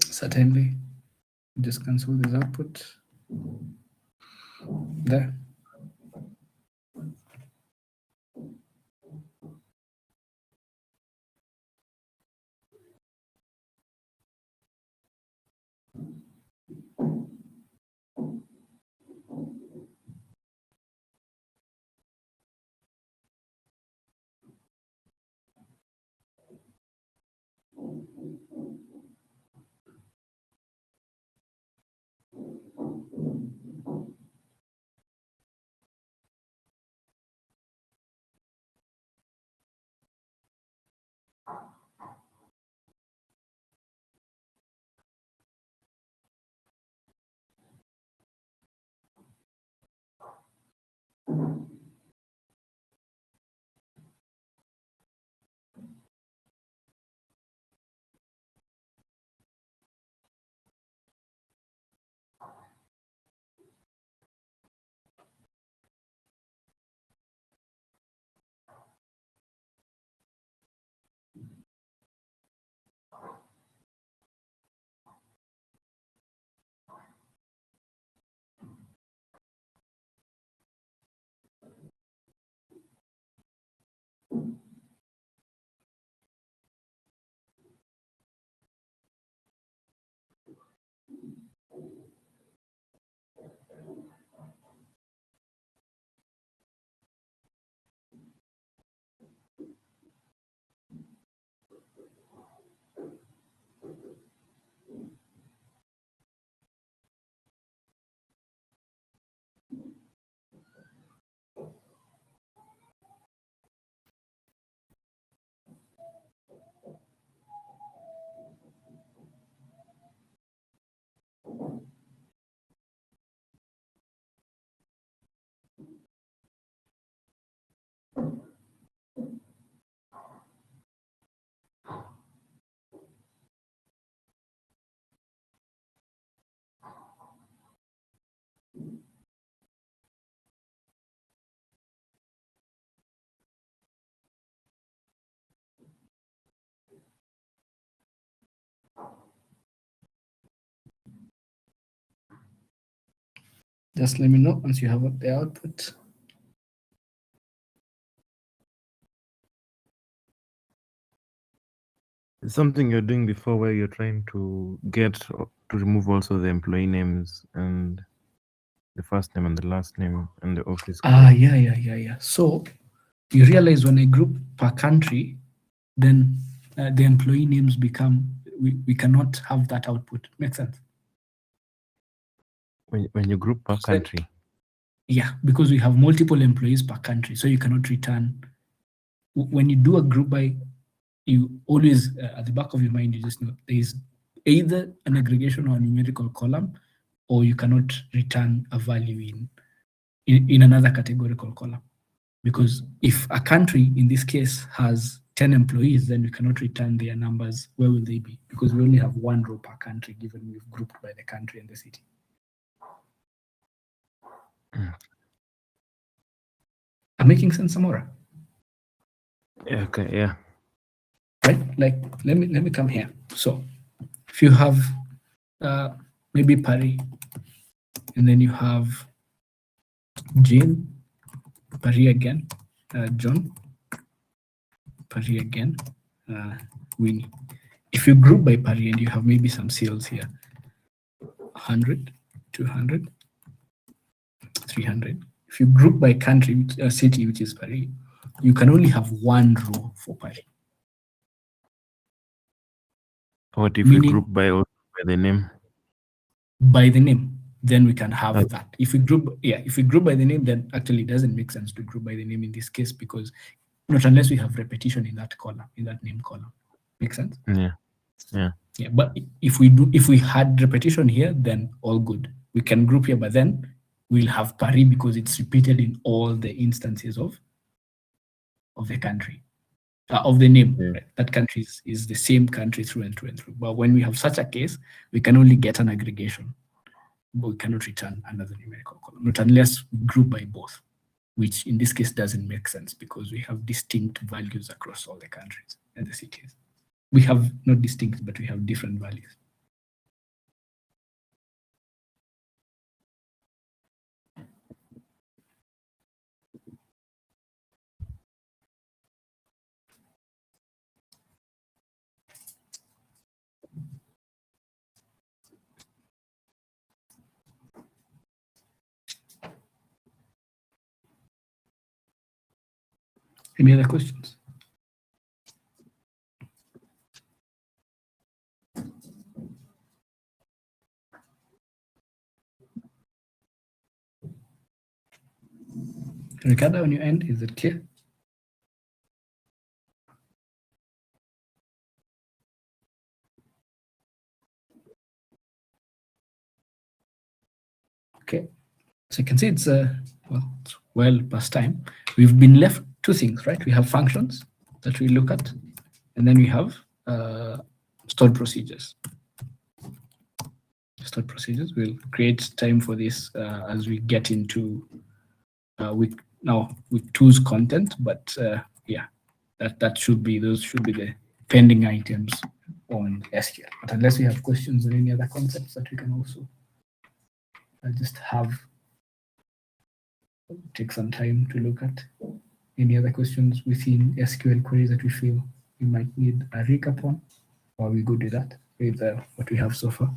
Certainly. Just cancel this output. There. Just let me know once you have the output. Something you're doing before where you're trying to remove also the employee names and the first name and the last name and the office code. Yeah. So you realize when I group per country, then the employee names become, we cannot have that output. Makes sense? When you group per country. Yeah, because we have multiple employees per country, so you cannot return. When you do a group by, you always, at the back of your mind, you just know there is either an aggregation or a numerical column, or you cannot return a value in another categorical column. Because if a country, in this case, has 10 employees, then we cannot return their numbers. Where will they be? Because we only have one row per country, given we've grouped by the country and the city. I'm making sense, Samora? Yeah, okay, yeah. Right? Like, let me come here. So if you have maybe Paris, and then you have Jane, Paris again, John, Paris again, Winnie. If you group by Paris and you have maybe some sales here, 100, 200, 300. If you group by country, city, which is Paris, you can only have one row for Paris. What if we group by the name? By the name, then we can have that. If we group by the name, then actually it doesn't make sense to group by the name in this case, because not unless we have repetition in that column, in that name column. Make sense? Yeah. But if we had repetition here, then all good. We can group here, but then we'll have Paris because it's repeated in all the instances of the country, of the name. Yeah. Right? That country is the same country through and through and through. But when we have such a case, we can only get an aggregation, but we cannot return another numerical column, not unless we group by both, which in this case doesn't make sense because we have distinct values across all the countries and the cities. we have not distinct, but we have different values. Any other questions? Ricardo, on your end, is it clear? Okay, so you can see it's well past time. We've been left two things, right? We have functions that we look at, and then we have stored procedures. Stored procedures. We'll create time for this as we get into week 2's content, but yeah, that should be, those should be the pending items on SQL. But unless we have questions or any other concepts that we can also just take some time to look at. Any other questions within SQL queries that we feel we might need a recap on? Or are we good with that, with what we have so far?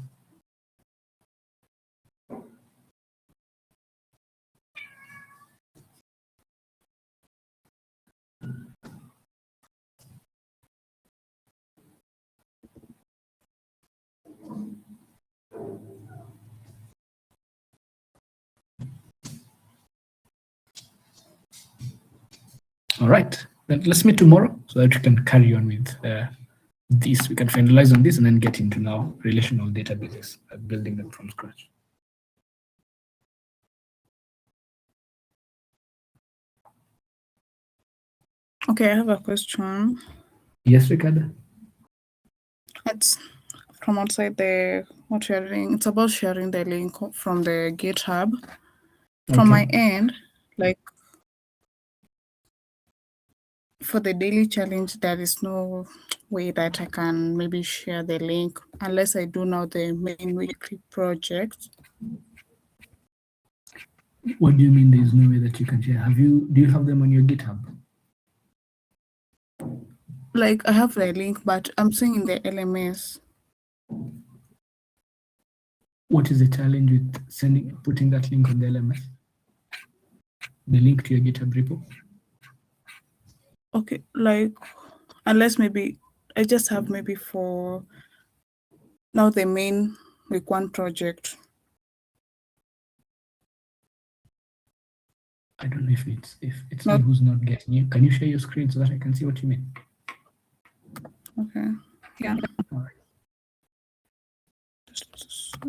All right, then let's meet tomorrow so that we can carry on with this. We can finalize on this and then get into now relational databases, building them from scratch. Okay, I have a question. Yes, Ricardo? It's from outside the what sharing. It's about sharing the link from the GitHub. From my end, like for the daily challenge, there is no way that I can maybe share the link unless I do now the main weekly project. What do you mean there's no way that you can share? Do you have them on your GitHub? Like I have the link, but I'm saying in the LMS. What is the challenge with putting that link on the LMS? The link to your GitHub repo? Okay, like unless maybe I just have maybe for now the main week 1 project. I don't know if it's me who's not getting you. Can you share your screen so that I can see what you mean? Okay. Yeah.